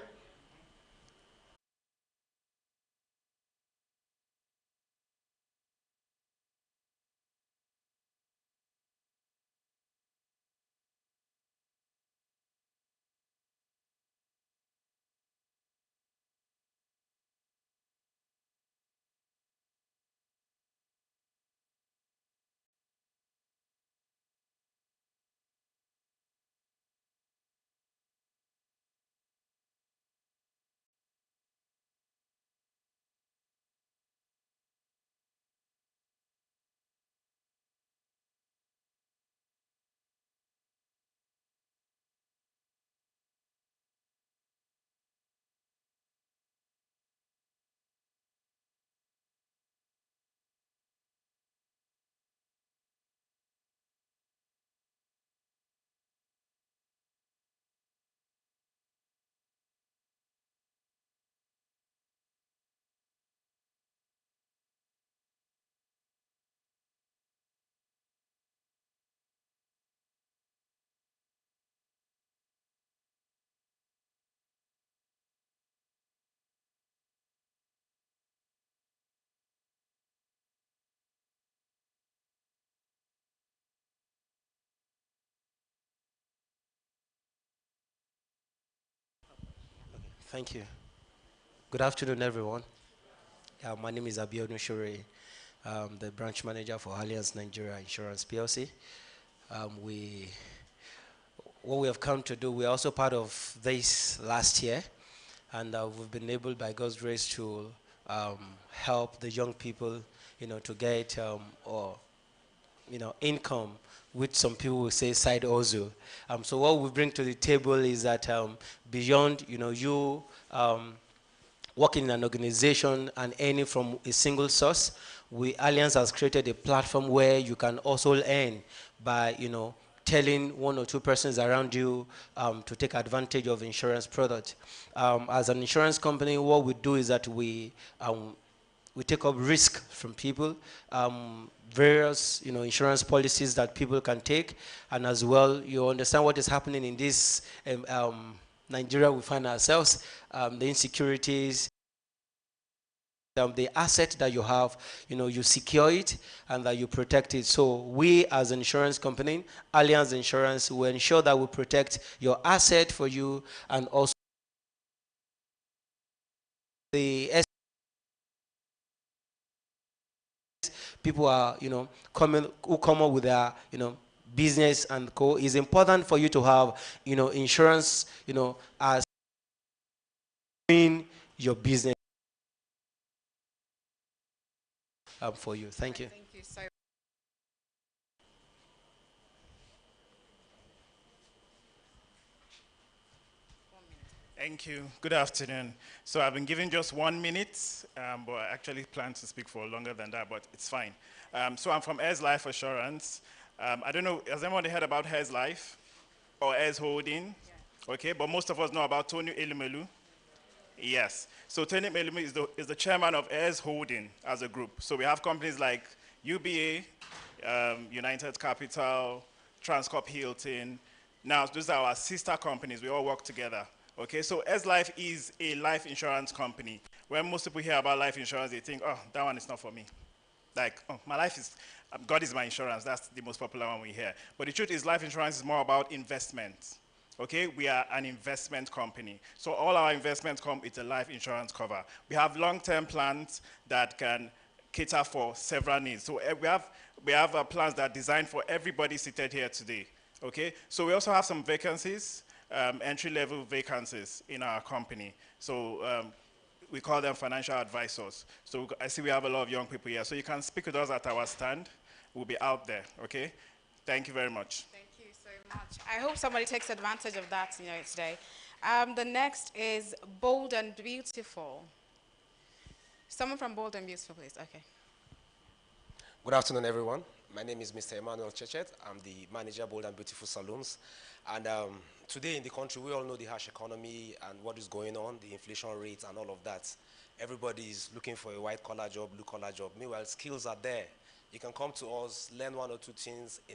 Thank you. Good afternoon, everyone. My name is Abiodun Shure. I'm the branch manager for Allianz Nigeria Insurance PLC. What we have come to do, we're also part of this last year, and we've been able, by God's grace, to help the young people, to get income, which some people will say side hustle. So what we bring to the table is that beyond, you working in an organization and earning from a single source, Allianz has created a platform where you can also earn by, telling one or two persons around you to take advantage of insurance products. As an insurance company, what we do is that we take up risk from people, various insurance policies that people can take, and as well you understand what is happening in this Nigeria we find ourselves, the insecurities, the asset that you have, you secure it and that you protect it. So we as an insurance company, Allianz Insurance, will ensure that we protect your asset for you, and also the people are, who come up with their, business and co. It's important for you to have, insurance, as in your business for you. Thank you. Thank you so much. Thank you. Good afternoon. So I've been given just 1 minute, but I actually plan to speak for longer than that, but it's fine. So I'm from REIZ Life Assurance. I don't know, has anyone heard about REIZ Life or REIZ Holding? Yeah. Okay, but most of us know about Tony Elumelu. Yes. So Tony Elumelu is the chairman of REIZ Holding as a group. So we have companies like UBA, United Capital, Transcorp Hilton. Now, those are our sister companies. We all work together. Okay, so REIZ Life is a life insurance company. When most people hear about life insurance, they think, oh, that one is not for me. Like, oh, my life is, God is my insurance. That's the most popular one we hear. But the truth is, life insurance is more about investment. Okay, we are an investment company. So all our investments come with a life insurance cover. We have long-term plans that can cater for several needs. So we have plans that are designed for everybody seated here today. Okay, so we also have some vacancies, entry-level vacancies in our company. So we call them financial advisors. So I see we have a lot of young people here. So you can speak with us at our stand. We'll be out there, okay? Thank you very much. Thank you so much. I hope somebody takes advantage of that, today. The next is Bold and Beautiful. Someone from Bold and Beautiful, please. Okay. Good afternoon, everyone. My name is Mr. Emmanuel Chechet. I'm the manager of Bold and Beautiful Saloons. And today in the country, we all know the harsh economy and what is going on, the inflation rates and all of that. Everybody is looking for a white-collar job, blue-collar job. Meanwhile, skills are there. You can come to us, learn 1 or 2 things in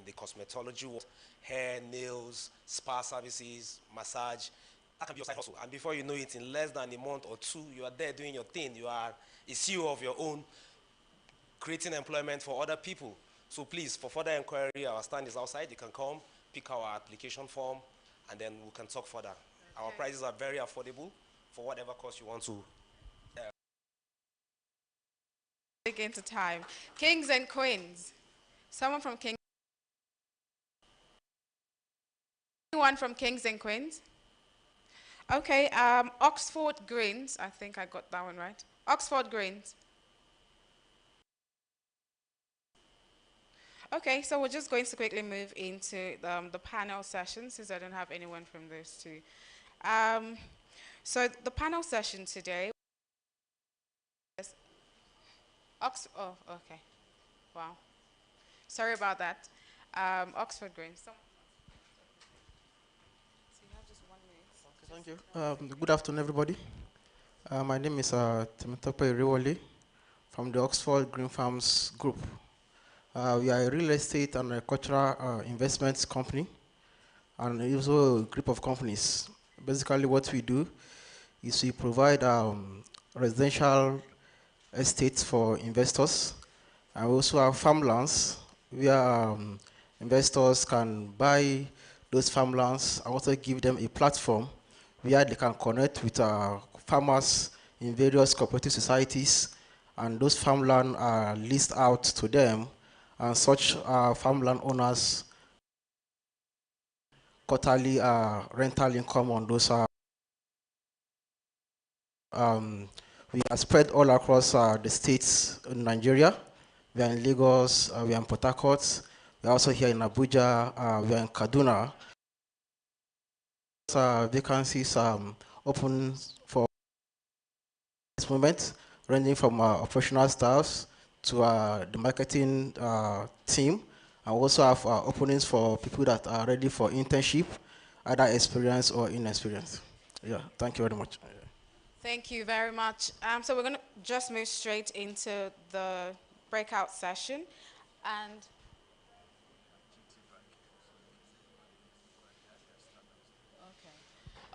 the cosmetology world, hair, nails, spa services, massage. That can be your side hustle. And before you know it, in less than a month or 2, you are there doing your thing. You are a CEO of your own, creating employment for other people. So please, for further inquiry, our stand is outside. You can come, pick our application form, and then we can talk further. Okay. Our prices are very affordable for whatever cost you want to. Into time. Kings and Queens. Someone from Kings. Anyone from Kings and Queens? Okay, Oxford Greens. I think I got that one right. Oxford Greens. Okay, so we're just going to quickly move into the panel session since I don't have anyone from those two. So the panel session today. Oh, okay. Wow. Sorry about that. Oxford Greens. So you have just 1 minute. Okay, thank you. Good afternoon, everybody. My name is Temitope Irewole from the Oxford Green Farms Group. We are a real estate and agricultural investments company, and also a group of companies. Basically, what we do is we provide residential estates for investors, and we also have farmlands where investors can buy those farmlands and also give them a platform where they can connect with farmers in various cooperative societies, and those farmland are leased out to them, and such farmland owners quarterly rental income on those. We are spread all across the states in Nigeria. We are in Lagos, we are in Port Harcourt, we are also here in Abuja, we are in Kaduna. Vacancies open for this moment, ranging from operational staffs to the marketing team. And we also have openings for people that are ready for internship, either experience or inexperience. Yeah, thank you very much. Thank you very much. So we're going to just move straight into the breakout session. And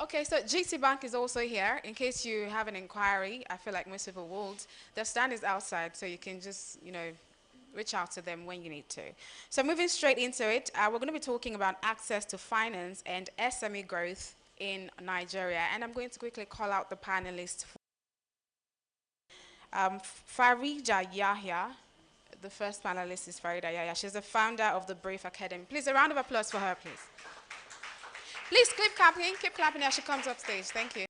Okay, so GT Bank is also here. In case you have an inquiry, I feel like most people would. Their stand is outside, so you can just, reach out to them when you need to. So moving straight into it, we're going to be talking about access to finance and SME growth in Nigeria. And I'm going to quickly call out the panelists. Farida Yahya, the first panelist is Farida Yahya. She's the founder of the Brief Academy. Please, a round of applause for her, please. Please keep clapping as she comes up stage. Thank you.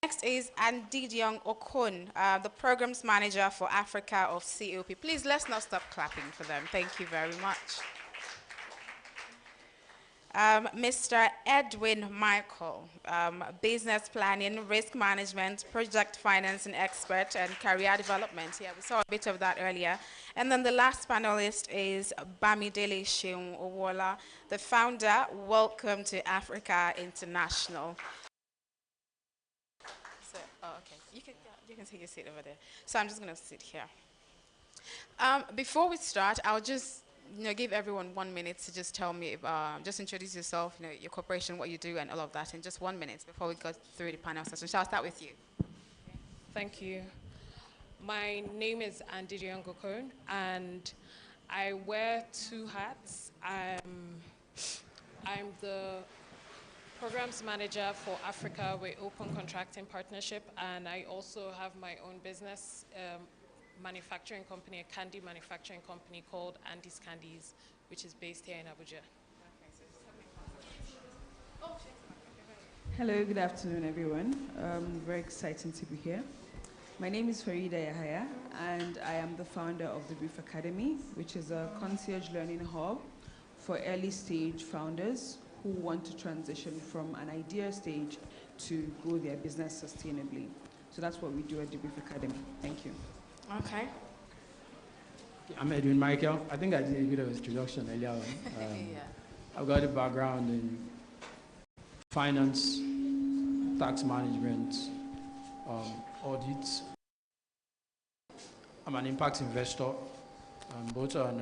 Next is Andidiong Okon, the Programs Manager for Africa of COP. Please, let's not stop clapping for them. Thank you very much. Mr. Edwin Michael, Business Planning, Risk Management, Project Financing Expert, and Career Development. Yeah, we saw a bit of that earlier. And then the last panelist is Bamidele Sheung Owola, the founder, Welcome to Africa International. So, okay, you can take your seat over there. So I'm just going to sit here. Before we start, I'll just give everyone 1 minute to just tell me, just introduce yourself, your corporation, what you do, and all of that in just 1 minute before we go through the panel session. Shall I start with you? Thank you. My name is Andidiong Okon, and I wear 2 hats. I'm the Programs Manager for Africa with Open Contracting Partnership, and I also have my own business manufacturing company, a candy manufacturing company called Andy's Candies, which is based here in Abuja. Hello, good afternoon, everyone. Very exciting to be here. My name is Farida Yahya, and I am the founder of the Brief Academy, which is a concierge learning hub for early stage founders who want to transition from an idea stage to grow their business sustainably. So that's what we do at the Brief Academy. Thank you. Okay. I'm Edwin Michael. I think I did a bit of introduction earlier on. Yeah. I've got a background in finance, tax management, audit. I'm an impact investor, both on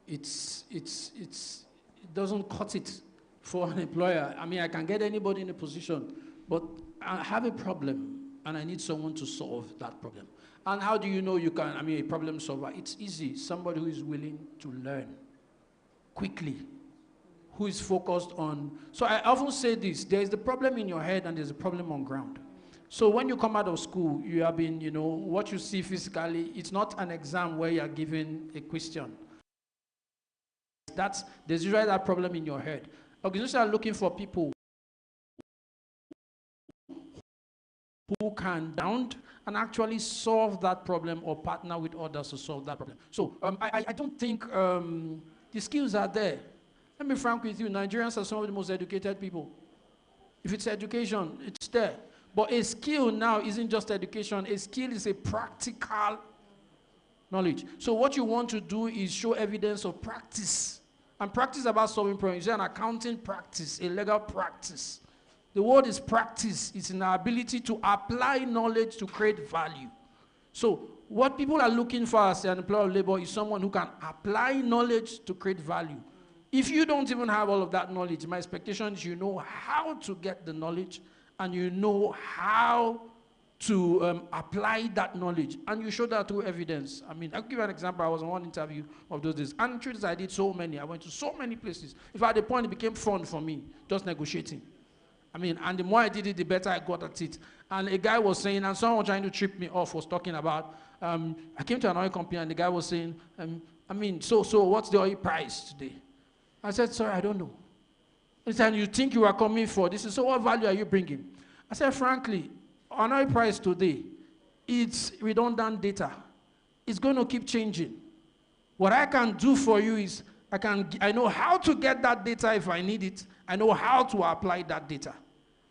it doesn't cut it for an employer. I mean, I can get anybody in a position, but I have a problem and I need someone to solve that problem. And how do you know you can, a problem solver? It's easy. Somebody who is willing to learn quickly, who is focused on, so I often say this, there is the problem in your head and there's a problem on ground. So when you come out of school, you have been, what you see physically, it's not an exam where you are given a question. There's usually that problem in your head. Organizations are looking for people who can bound and actually solve that problem or partner with others to solve that problem. So I don't think the skills are there. Let me be frank with you, Nigerians are some of the most educated people. If it's education, it's there. But a skill now isn't just education. A skill is a practical knowledge. So what you want to do is show evidence of practice. And practice about solving problems. It's an accounting practice, a legal practice. The word is practice. It's an ability to apply knowledge to create value. So what people are looking for as an employer of labor is someone who can apply knowledge to create value. If you don't even have all of that knowledge, my expectation is you know how to get the knowledge and you know how to apply that knowledge, and you show that through evidence. I'll give you an example. I was on one interview of those days, and the truth is I did so many. I went to so many places. If at the point it became fun for me, just negotiating. I mean, and the more I did it, the better I got at it. And a guy was saying, and someone trying to trip me off was talking about, I came to an oil company and the guy was saying, I mean, so what's the oil price today? I said, sorry, I don't know. He said, you think you are coming for this? So what value are you bringing? I said, frankly, on oil price today, it's redundant data. It's going to keep changing. What I can do for you is, I know how to get that data if I need it. I know how to apply that data.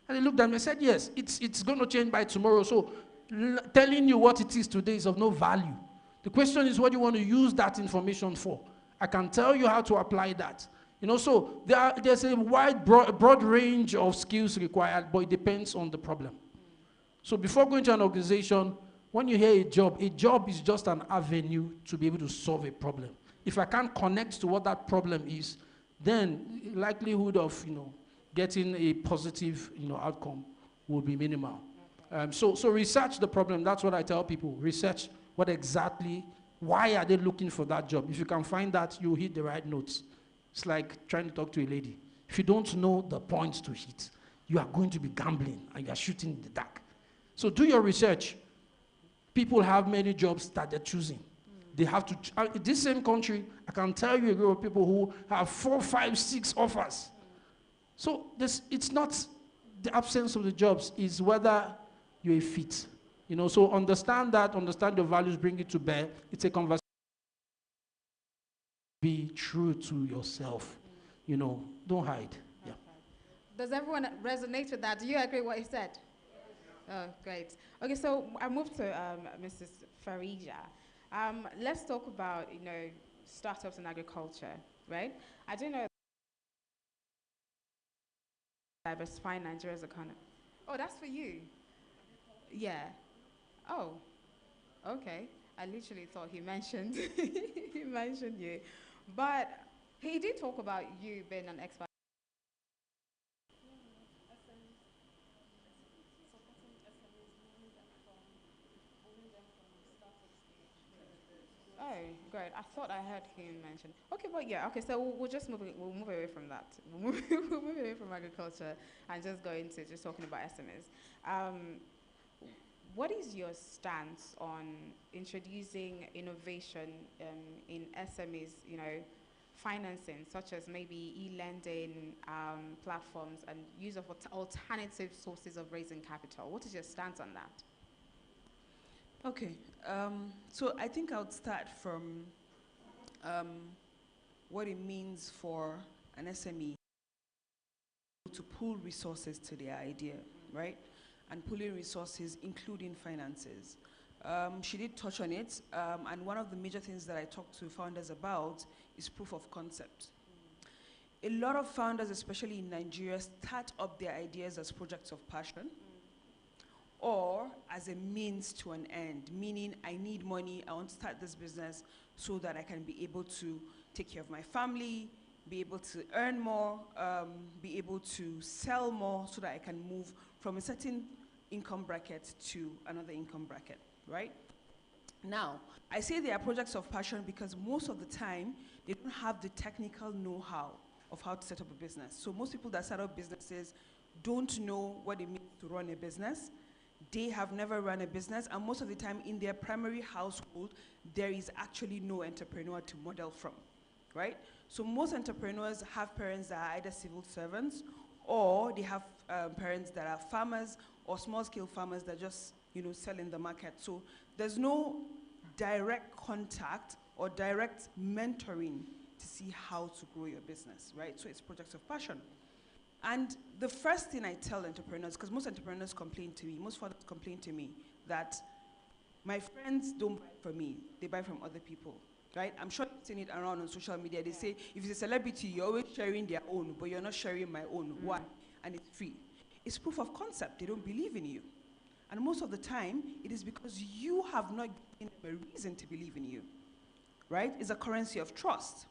And he looked at me and said, yes, it's going to change by tomorrow. So telling you what it is today is of no value. The question is what you want to use that information for. I can tell you how to apply that. You know, so there's a broad range of skills required, but it depends on the problem. So before going to an organization, when you hear a job is just an avenue to be able to solve a problem. If I can't connect to what that problem is, then likelihood of, getting a positive, outcome will be minimal. So research the problem. That's what I tell people. Research why are they looking for that job? If you can find that, you'll hit the right notes. It's like trying to talk to a lady. If you don't know the points to hit, you are going to be gambling and you are shooting in the dark. So do your research. People have many jobs that they're choosing. They have to, in this same country, I can tell you a group of people who have 4, 5, 6 offers. So it's not the absence of the jobs, is whether you're a fit. So understand that, understand your values, bring it to bear. It's a conversation. Be true to yourself. Don't hide. Yeah. Does everyone resonate with that? Do you agree with what he said? Oh, great. Okay, so I moved to Mrs. Farija. Let's talk about, startups in agriculture, right? I do know diversifying Nigeria's economy. Oh, that's for you. Yeah. Oh, okay. I literally thought he mentioned he mentioned you, but he did talk about you being an expert. Oh, great. I thought I heard him mention. Okay, but yeah, okay, so we'll just we'll move away from that. We'll move away from agriculture and just go into just talking about SMEs. What is your stance on introducing innovation in SMEs, financing, such as maybe e-lending platforms and use of alternative sources of raising capital? What is your stance on that? Okay, so I think I would start from what it means for an SME to pool resources to their idea, right? And pooling resources, including finances. She did touch on it, and one of the major things that I talk to founders about is proof of concept. A lot of founders, especially in Nigeria, start up their ideas as projects of passion or as a means to an end, meaning I need money, I want to start this business so that I can be able to take care of my family, be able to earn more, be able to sell more so that I can move from a certain income bracket to another income bracket, right? Now, I say they are projects of passion because most of the time, they don't have the technical know-how of how to set up a business. So most people that set up businesses don't know what it means to run a business. They have never run a business, and most of the time in their primary household, there is actually no entrepreneur to model from, right? So most entrepreneurs have parents that are either civil servants or they have parents that are farmers or small-scale farmers that just, sell in the market. So there's no direct contact or direct mentoring to see how to grow your business, right? So it's projects of passion. And the first thing I tell entrepreneurs, because most entrepreneurs complain to me, most fathers complain to me that my friends don't buy from me, they buy from other people, right? I'm sure you've seen it around on social media. They say, if it's a celebrity, you're always sharing their own, but you're not sharing my own. Why? And it's free. It's proof of concept. They don't believe in you. And most of the time, it is because you have not given them a reason to believe in you, right? It's a currency of trust.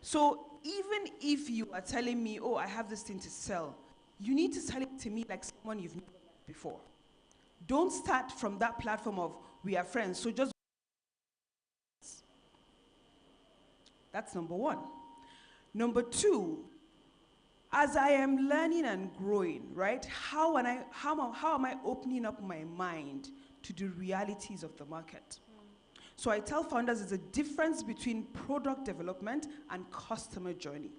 So even if you are telling me, oh, I have this thing to sell, you need to sell it to me like someone you've never met before. Don't start from that platform of, we are friends, so just... That's number one. Number two, as I am learning and growing, right, how am I opening up my mind to the realities of the market? So I tell founders there's a difference between product development and customer journey.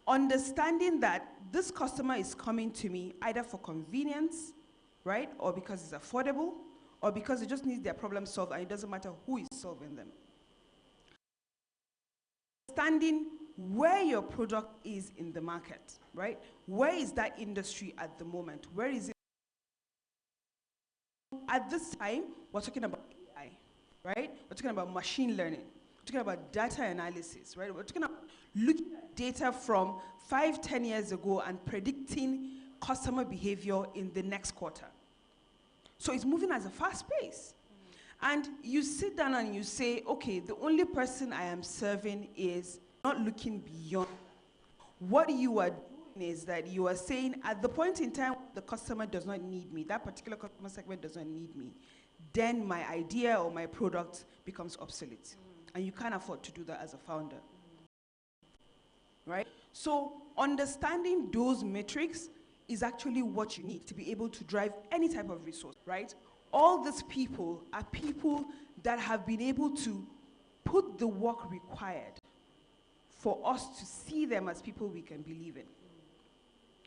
Understanding that this customer is coming to me either for convenience, right, or because it's affordable, or because they just need their problem solved and it doesn't matter who is solving them. Understanding where your product is in the market, right? Where is that industry at the moment? Where is it? At this time, we're talking about AI, right? We're talking about machine learning. We're talking about data analysis, right? We're talking about looking at data from 5-10 years ago and predicting customer behavior in the next quarter. So it's moving at a fast pace. And you sit down and you say, okay, the only person I am serving is not looking beyond. What you are doing is that you are saying, at the point in time the customer does not need me, that particular customer segment does not need me, then my idea or my product becomes obsolete. And you can't afford to do that as a founder. Right? So understanding those metrics is actually what you need to be able to drive any type of resource, right? All these people are people that have been able to put the work required for us to see them as people we can believe in,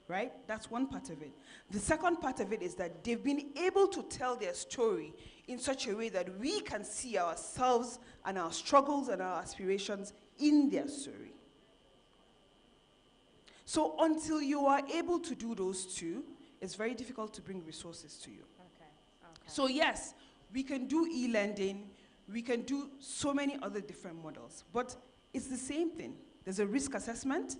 right? That's one part of it. The second part of it is that they've been able to tell their story in such a way that we can see ourselves and our struggles and our aspirations in their story. So until you are able to do those two, it's very difficult to bring resources to you. So yes, we can do e-lending, we can do so many other different models, but it's the same thing. There's a risk assessment,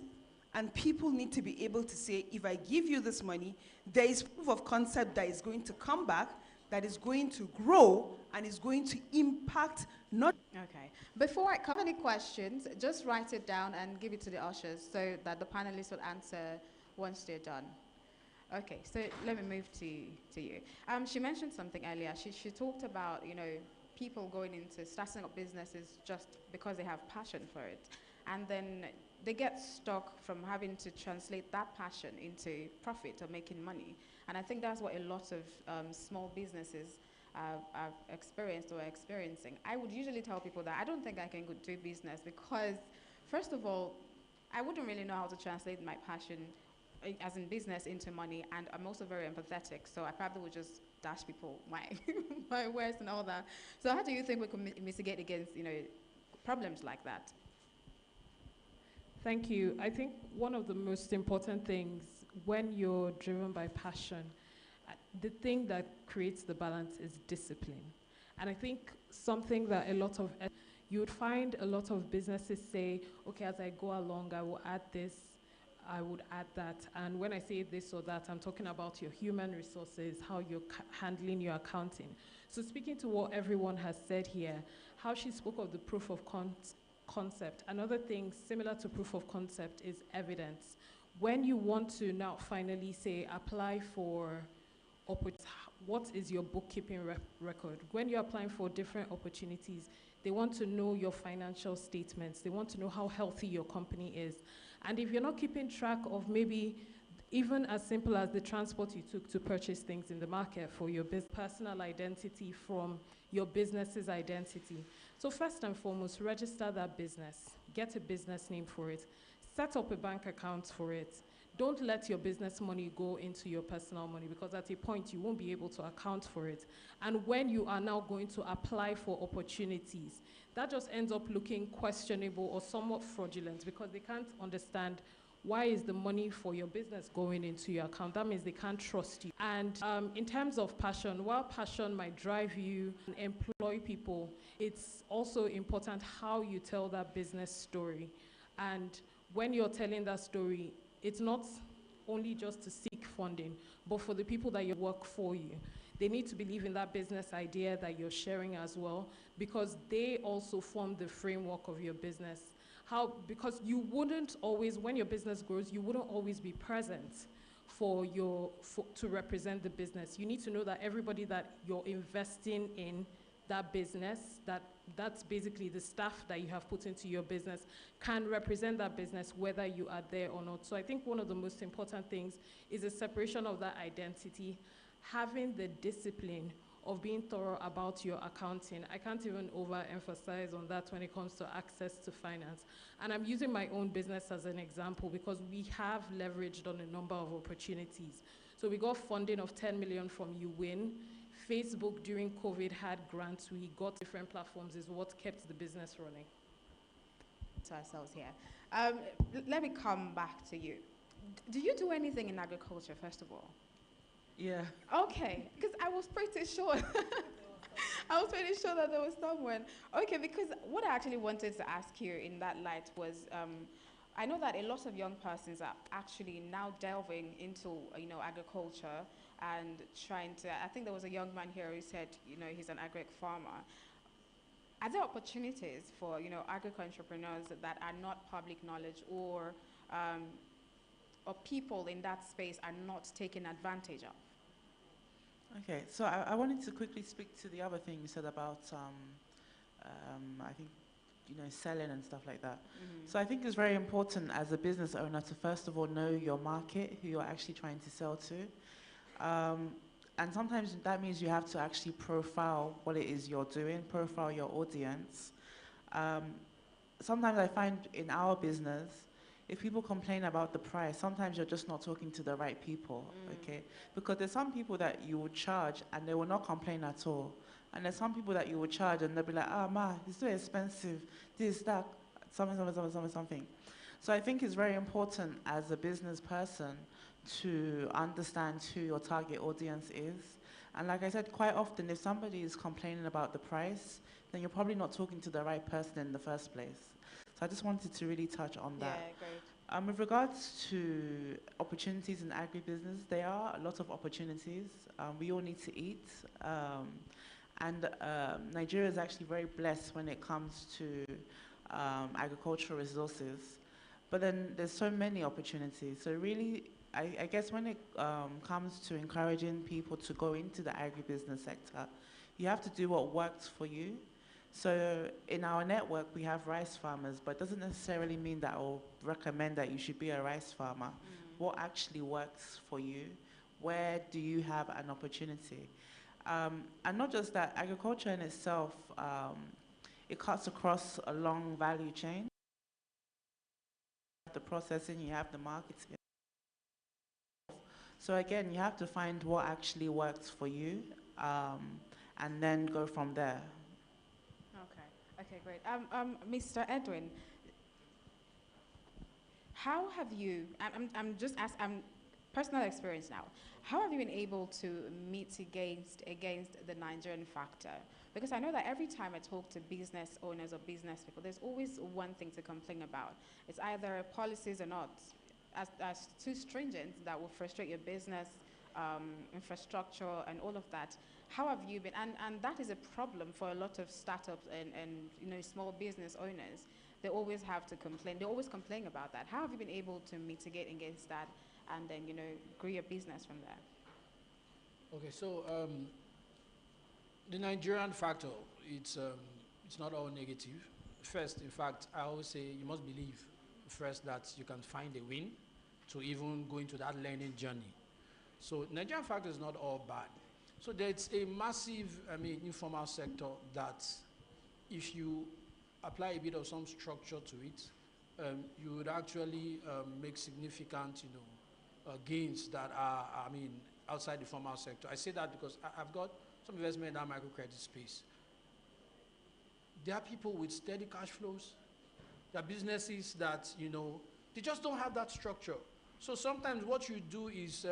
and people need to be able to say, if I give you this money, there is proof of concept that is going to come back, that is going to grow, and is going to impact not... Okay. Before I cover any questions, just write it down and give it to the ushers so that the panelists will answer once they're done. Okay, so let me move to you. She mentioned something earlier. She talked about, people going into starting up businesses just because they have passion for it. And then they get stuck from having to translate that passion into profit or making money. And I think that's what a lot of small businesses have experienced or are experiencing. I would usually tell people that I don't think I can do business because, first of all, I wouldn't really know how to translate my passion as in business into money, and I'm also very empathetic, so I probably would just dash people my words and all that. So how do you think we can mitigate against, problems like that? Thank you. I think one of the most important things when you're driven by passion, the thing that creates the balance is discipline. And I think something that you would find a lot of businesses say, okay, as I go along, I will add this, I would add that. And when I say this or that, I'm talking about your human resources, how you're handling your accounting. So speaking to what everyone has said here, how she spoke of the proof of concept. Another thing similar to proof of concept is evidence. When you want to now finally say, apply for what is your bookkeeping record? When you're applying for different opportunities, they want to know your financial statements. They want to know how healthy your company is. And if you're not keeping track of maybe even as simple as the transport you took to purchase things in the market for your personal identity from your business's identity. So first and foremost, register that business. Get a business name for it. Set up a bank account for it. Don't let your business money go into your personal money because at a point you won't be able to account for it. And when you are now going to apply for opportunities, that just ends up looking questionable or somewhat fraudulent because they can't understand why is the money for your business going into your account. That means they can't trust you. And in terms of passion, while passion might drive you and employ people, it's also important how you tell that business story. And when you're telling that story, it's not only just to seek funding, but for the people that you work for you. They need to believe in that business idea that you're sharing as well, because they also form the framework of your business. Because you wouldn't always, when your business grows, you wouldn't always be present to represent the business. You need to know that everybody that you're investing in that business, that's basically the staff that you have put into your business, can represent that business whether you are there or not. So I think one of the most important things is the separation of that identity, having the discipline of being thorough about your accounting. I can't even overemphasize on that when it comes to access to finance. And I'm using my own business as an example because we have leveraged on a number of opportunities. So we got funding of 10 million from UWIN. Facebook during COVID had grants. We got different platforms is what kept the business running. To ourselves here. Let me come back to you. Do you do anything in agriculture, first of all? Yeah. Okay, because I was pretty sure. I was pretty sure that there was someone. Okay, because what I actually wanted to ask you in that light was, I know that a lot of young persons are actually now delving into, agriculture and trying to. I think there was a young man here who said, he's an agric farmer. Are there opportunities for, agric entrepreneurs that are not public knowledge or people in that space are not taken advantage of? Okay, so I wanted to quickly speak to the other thing you said about, I think, selling and stuff like that. Mm-hmm. So I think it's very important as a business owner to first of all know your market, who you're actually trying to sell to. And sometimes that means you have to actually profile what it is you're doing, profile your audience. Sometimes I find in our business, if people complain about the price, sometimes you're just not talking to the right people, okay? Because there's some people that you will charge and they will not complain at all. And there's some people that you will charge and they'll be like, ma, it's too expensive, this, that, something. So I think it's very important as a business person to understand who your target audience is. And like I said, quite often if somebody is complaining about the price, then you're probably not talking to the right person in the first place. So I just wanted to really touch on that. Yeah, great. With regards to opportunities in agribusiness, there are a lot of opportunities. We all need to eat. And Nigeria is actually very blessed when it comes to agricultural resources. But then there's so many opportunities. So really, I guess when it comes to encouraging people to go into the agribusiness sector, you have to do what works for you. So in our network, we have rice farmers, but it doesn't necessarily mean that I'll recommend that you should be a rice farmer. What actually works for you? Where do you have an opportunity? And not just that, agriculture in itself, it cuts across a long value chain. The processing, you have the marketing. So again, you have to find what actually works for you, and then go from there. Okay, great. Mr. Edwin, how have you, I'm just asking, personal experience now, how have you been able to mitigate against the Nigerian factor? Because I know that every time I talk to business owners or business people, there's always one thing to complain about. It's either policies or not as too stringent that will frustrate your business, infrastructure and all of that. How have you been, and that is a problem for a lot of startups and small business owners. They always have to complain. They always complain about that. How have you been able to mitigate against that and then, grow your business from there? Okay, so the Nigerian factor, it's not all negative. First, in fact, I always say you must believe first that you can find a win to even go into that learning journey. So Nigerian factor is not all bad. So there's a massive, informal sector that if you apply a bit of some structure to it, you would actually make significant, gains that are, outside the formal sector. I say that because I've got some investment in that microcredit space. There are people with steady cash flows. There are businesses that, they just don't have that structure. So sometimes what you do is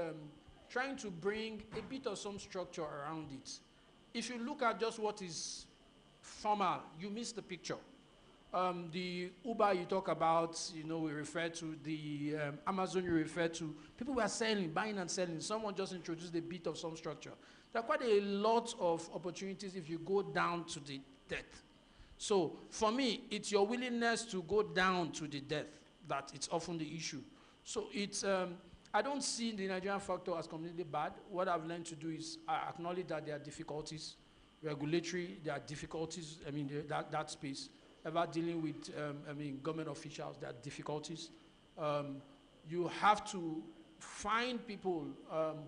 trying to bring a bit of some structure around it. If you look at just what is formal, you miss the picture. The Uber you talk about, we refer to, the Amazon you refer to, people were selling, buying and selling. Someone just introduced a bit of some structure. There are quite a lot of opportunities if you go down to the depth. So for me, it's your willingness to go down to the depth that it's often the issue. So it's, I don't see the Nigerian factor as completely bad. What I've learned to do is I acknowledge that there are difficulties, regulatory, there are difficulties, I mean, that space. Ever dealing with, I mean, government officials, there are difficulties. You have to find people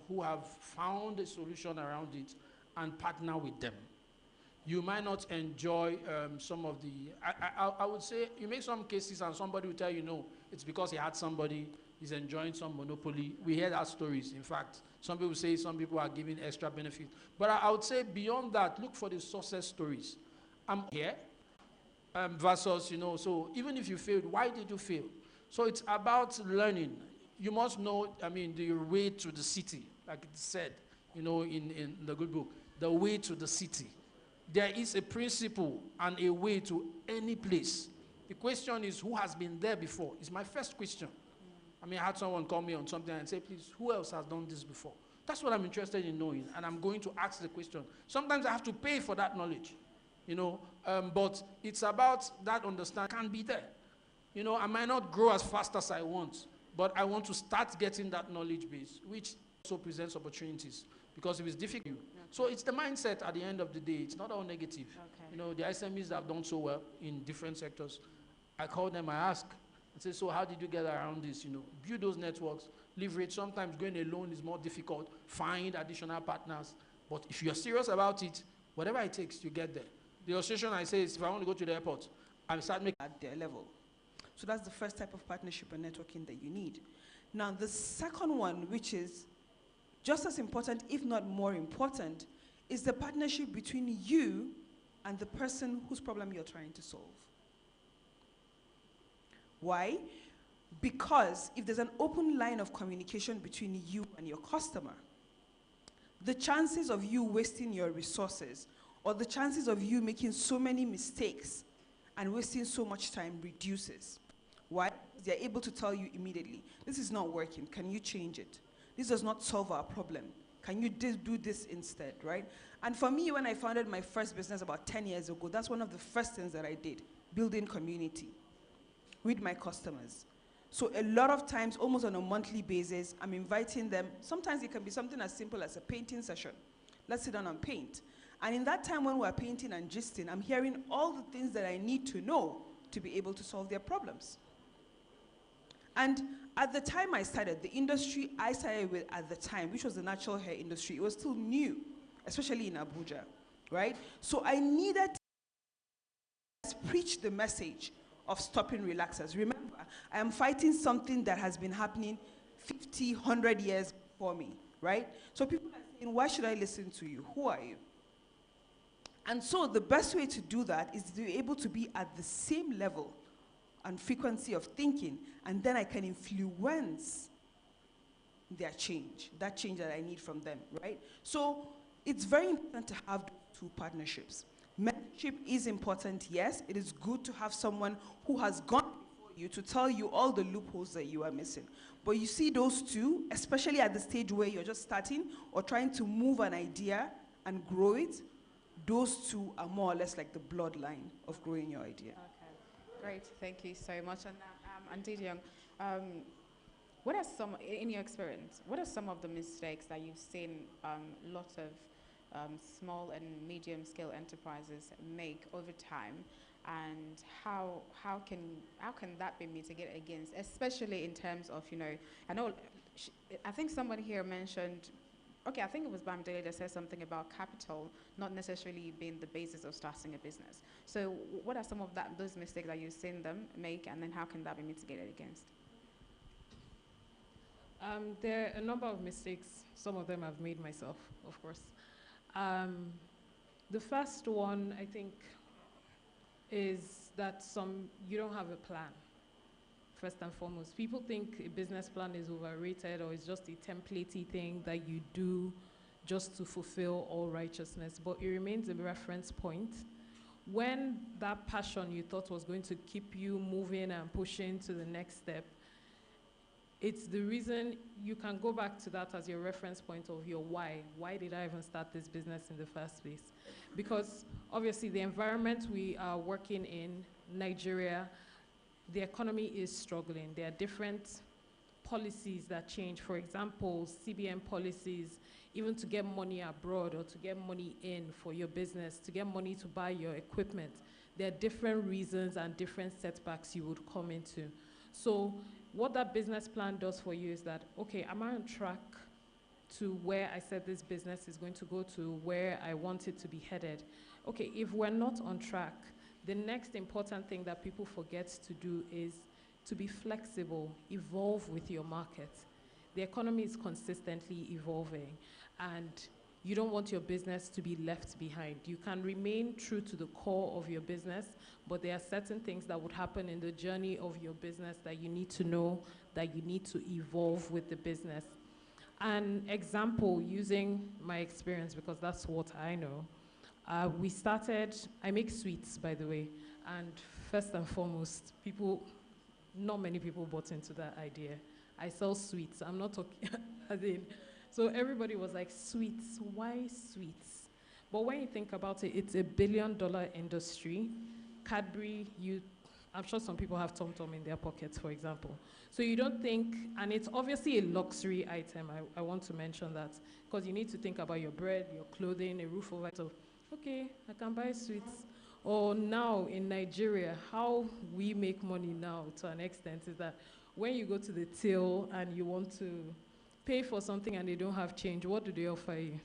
who have found a solution around it and partner with them. You might not enjoy some of the, I would say, you make some cases and somebody will tell you, no, it's because he had somebody, he's enjoying some monopoly. We hear that stories. In fact, some people say some people are giving extra benefit. But I would say beyond that, look for the success stories. I'm here versus, you know, so even if you failed, why did you fail? So it's about learning. You must know, I mean, the way to the city, like it said, you know, in the good book, the way to the city. There is a principle and a way to any place. The question is, who has been there before? It's my first question. I mean, I had someone call me on something and say, please, who else has done this before? That's what I'm interested in knowing, and I'm going to ask the question. Sometimes I have to pay for that knowledge, you know, but it's about that understanding can be there. You know, I might not grow as fast as I want, but I want to start getting that knowledge base, which also presents opportunities, because if it's difficult. So it's the mindset at the end of the day. It's not all negative. Okay. You know, the SMEs that have done so well in different sectors, I call them, I ask, and say, so how did you get around this? You know, build those networks, leverage. Sometimes going alone is more difficult. Find additional partners. But if you're serious about it, whatever it takes, you get there. The illustration I say is, if I want to go to the airport, I start making at their level. So that's the first type of partnership and networking that you need. Now, the second one, which is just as important, if not more important, is the partnership between you and the person whose problem you're trying to solve. Why? Because if there's an open line of communication between you and your customer, the chances of you wasting your resources or the chances of you making so many mistakes and wasting so much time reduces. Why? They're able to tell you immediately, this is not working, can you change it? This does not solve our problem. Can you do this instead, right? And for me, when I founded my first business about 10 years ago, that's one of the first things that I did, building community with my customers. So a lot of times, almost on a monthly basis, I'm inviting them. Sometimes it can be something as simple as a painting session. Let's sit down and paint. And in that time when we're painting and gisting, I'm hearing all the things that I need to know to be able to solve their problems. And at the time I started, the industry I started with at the time, which was the natural hair industry, it was still new, especially in Abuja, right? So I needed to preach the message of stopping relaxers. Remember, I am fighting something that has been happening 50, 100 years before me, right? So people are saying, why should I listen to you? Who are you? And so the best way to do that is to be able to be at the same level and frequency of thinking, and then I can influence their change, that change that I need from them, right? So it's very important to have two partnerships. Mentorship is important, yes. It is good to have someone who has gone before you to tell you all the loopholes that you are missing. But you see those two, especially at the stage where you're just starting or trying to move an idea and grow it, those two are more or less like the bloodline of growing your idea. Okay, great, thank you so much. And Auntie Young, what are some, in your experience, what are some of the mistakes that you've seen lots of small and medium-scale enterprises make over time, and how can that be mitigated against, especially in terms of, you know, I think somebody here mentioned, okay, I think it was Bamdele that said something about capital not necessarily being the basis of starting a business. So what are some of those mistakes that you've seen them make, and then how can that be mitigated against? There are a number of mistakes. Some of them I've made myself, of course. The first one, I think, is that you don't have a plan, first and foremost. People think a business plan is overrated, or it's just a templatey thing that you do just to fulfill all righteousness, but it remains a reference point. When that passion you thought was going to keep you moving and pushing to the next step, it's the reason you can go back to that as your reference point of your why. Why did I even start this business in the first place? Because obviously the environment we are working in, Nigeria, the economy is struggling. There are different policies that change. For example, CBN policies, even to get money abroad or to get money in for your business, to get money to buy your equipment, there are different reasons and different setbacks you would come into. So what that business plan does for you is that, okay, am I on track to where I said this business is going to go to, where I want it to be headed? Okay, if we're not on track, the next important thing that people forget to do is to be flexible, evolve with your market. The economy is consistently evolving, and you don't want your business to be left behind. You can remain true to the core of your business, but there are certain things that would happen in the journey of your business that you need to know, that you need to evolve with the business. An example, using my experience, because that's what I know, we started, I make sweets, by the way, and first and foremost, not many people bought into that idea. I sell sweets, I'm not talking, as in, so everybody was like, sweets, why sweets? But when you think about it, it's $1 billion industry. Cadbury, I'm sure some people have Tom Tom in their pockets, for example. So you don't think, and it's obviously a luxury item, I want to mention that, because you need to think about your bread, your clothing, a roof over it. So, okay, I can buy sweets. Or now in Nigeria, how we make money now to an extent is that when you go to the till and you want to pay for something and they don't have change, what do they offer you?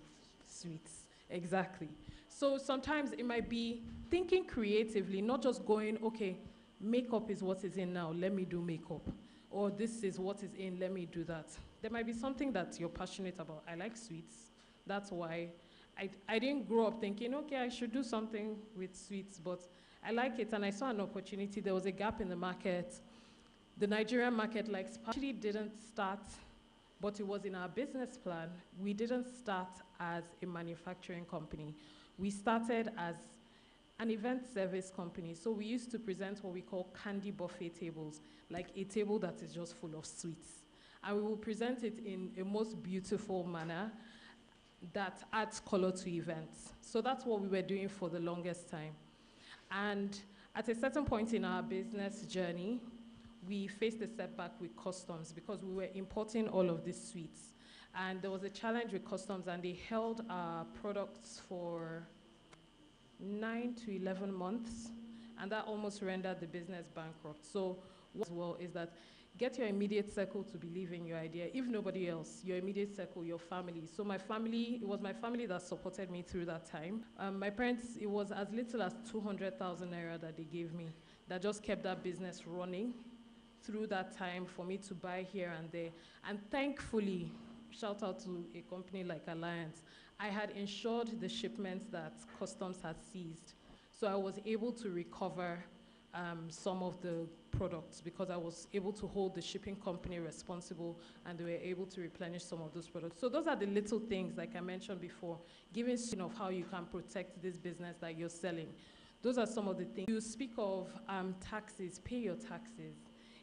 Sweets, exactly. So sometimes it might be thinking creatively, not just going, okay, makeup is what is in now, let me do makeup. Or this is what is in, let me do that. There might be something that you're passionate about. I like sweets, that's why. I didn't grow up thinking, okay, I should do something with sweets, but I like it and I saw an opportunity. There was a gap in the market. The Nigerian market actually didn't start, but it was in our business plan. We didn't start as a manufacturing company. We started as an event service company. So we used to present what we call candy buffet tables, like a table that is just full of sweets. And we will present it in a most beautiful manner that adds color to events. So that's what we were doing for the longest time. And at a certain point in our business journey, we faced a setback with customs because we were importing all of these sweets. And there was a challenge with customs, and they held our products for 9 to 11 months, and that almost rendered the business bankrupt. So what as well is that get your immediate circle to believe in your idea. If nobody else, your immediate circle, your family. So my family, it was my family that supported me through that time. My parents, it was as little as 200,000 naira that they gave me that just kept that business running through that time for me to buy here and there. And thankfully, shout out to a company like Allianz, I had ensured the shipments that customs had seized. So I was able to recover some of the products because I was able to hold the shipping company responsible, and they were able to replenish some of those products. So those are the little things, like I mentioned before, giving of how you can protect this business that you're selling. Those are some of the things. You speak of taxes, pay your taxes.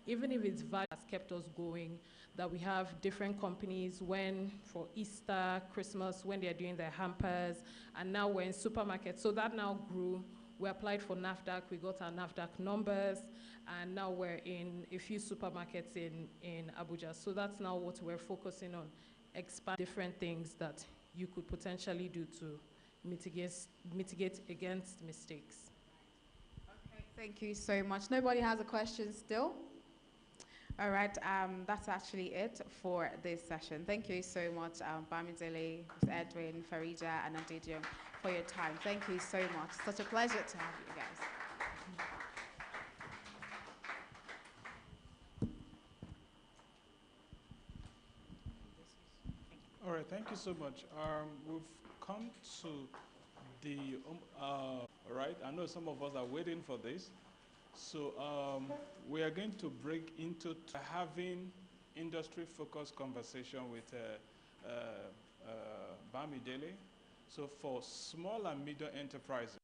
Even if it's value has kept us going, that we have different companies when, for Easter, Christmas, when they're doing their hampers, and now we're in supermarkets. So that now grew. We applied for NAFDAC, we got our NAFDAC numbers, and now we're in a few supermarkets in Abuja. So that's now what we're focusing on, expand different things that you could potentially do to mitigate against mistakes. Okay, thank you so much. Nobody has a question still? All right, that's actually it for this session. Thank you so much, Bamidele, Edwin, Farida, and Adidium, for your time. Thank you so much. Such a pleasure to have you guys. All right, thank you so much. We've come to the, all right, I know some of us are waiting for this. So we are going to break into having industry-focused conversation with Bamidele. So for small and medium enterprises,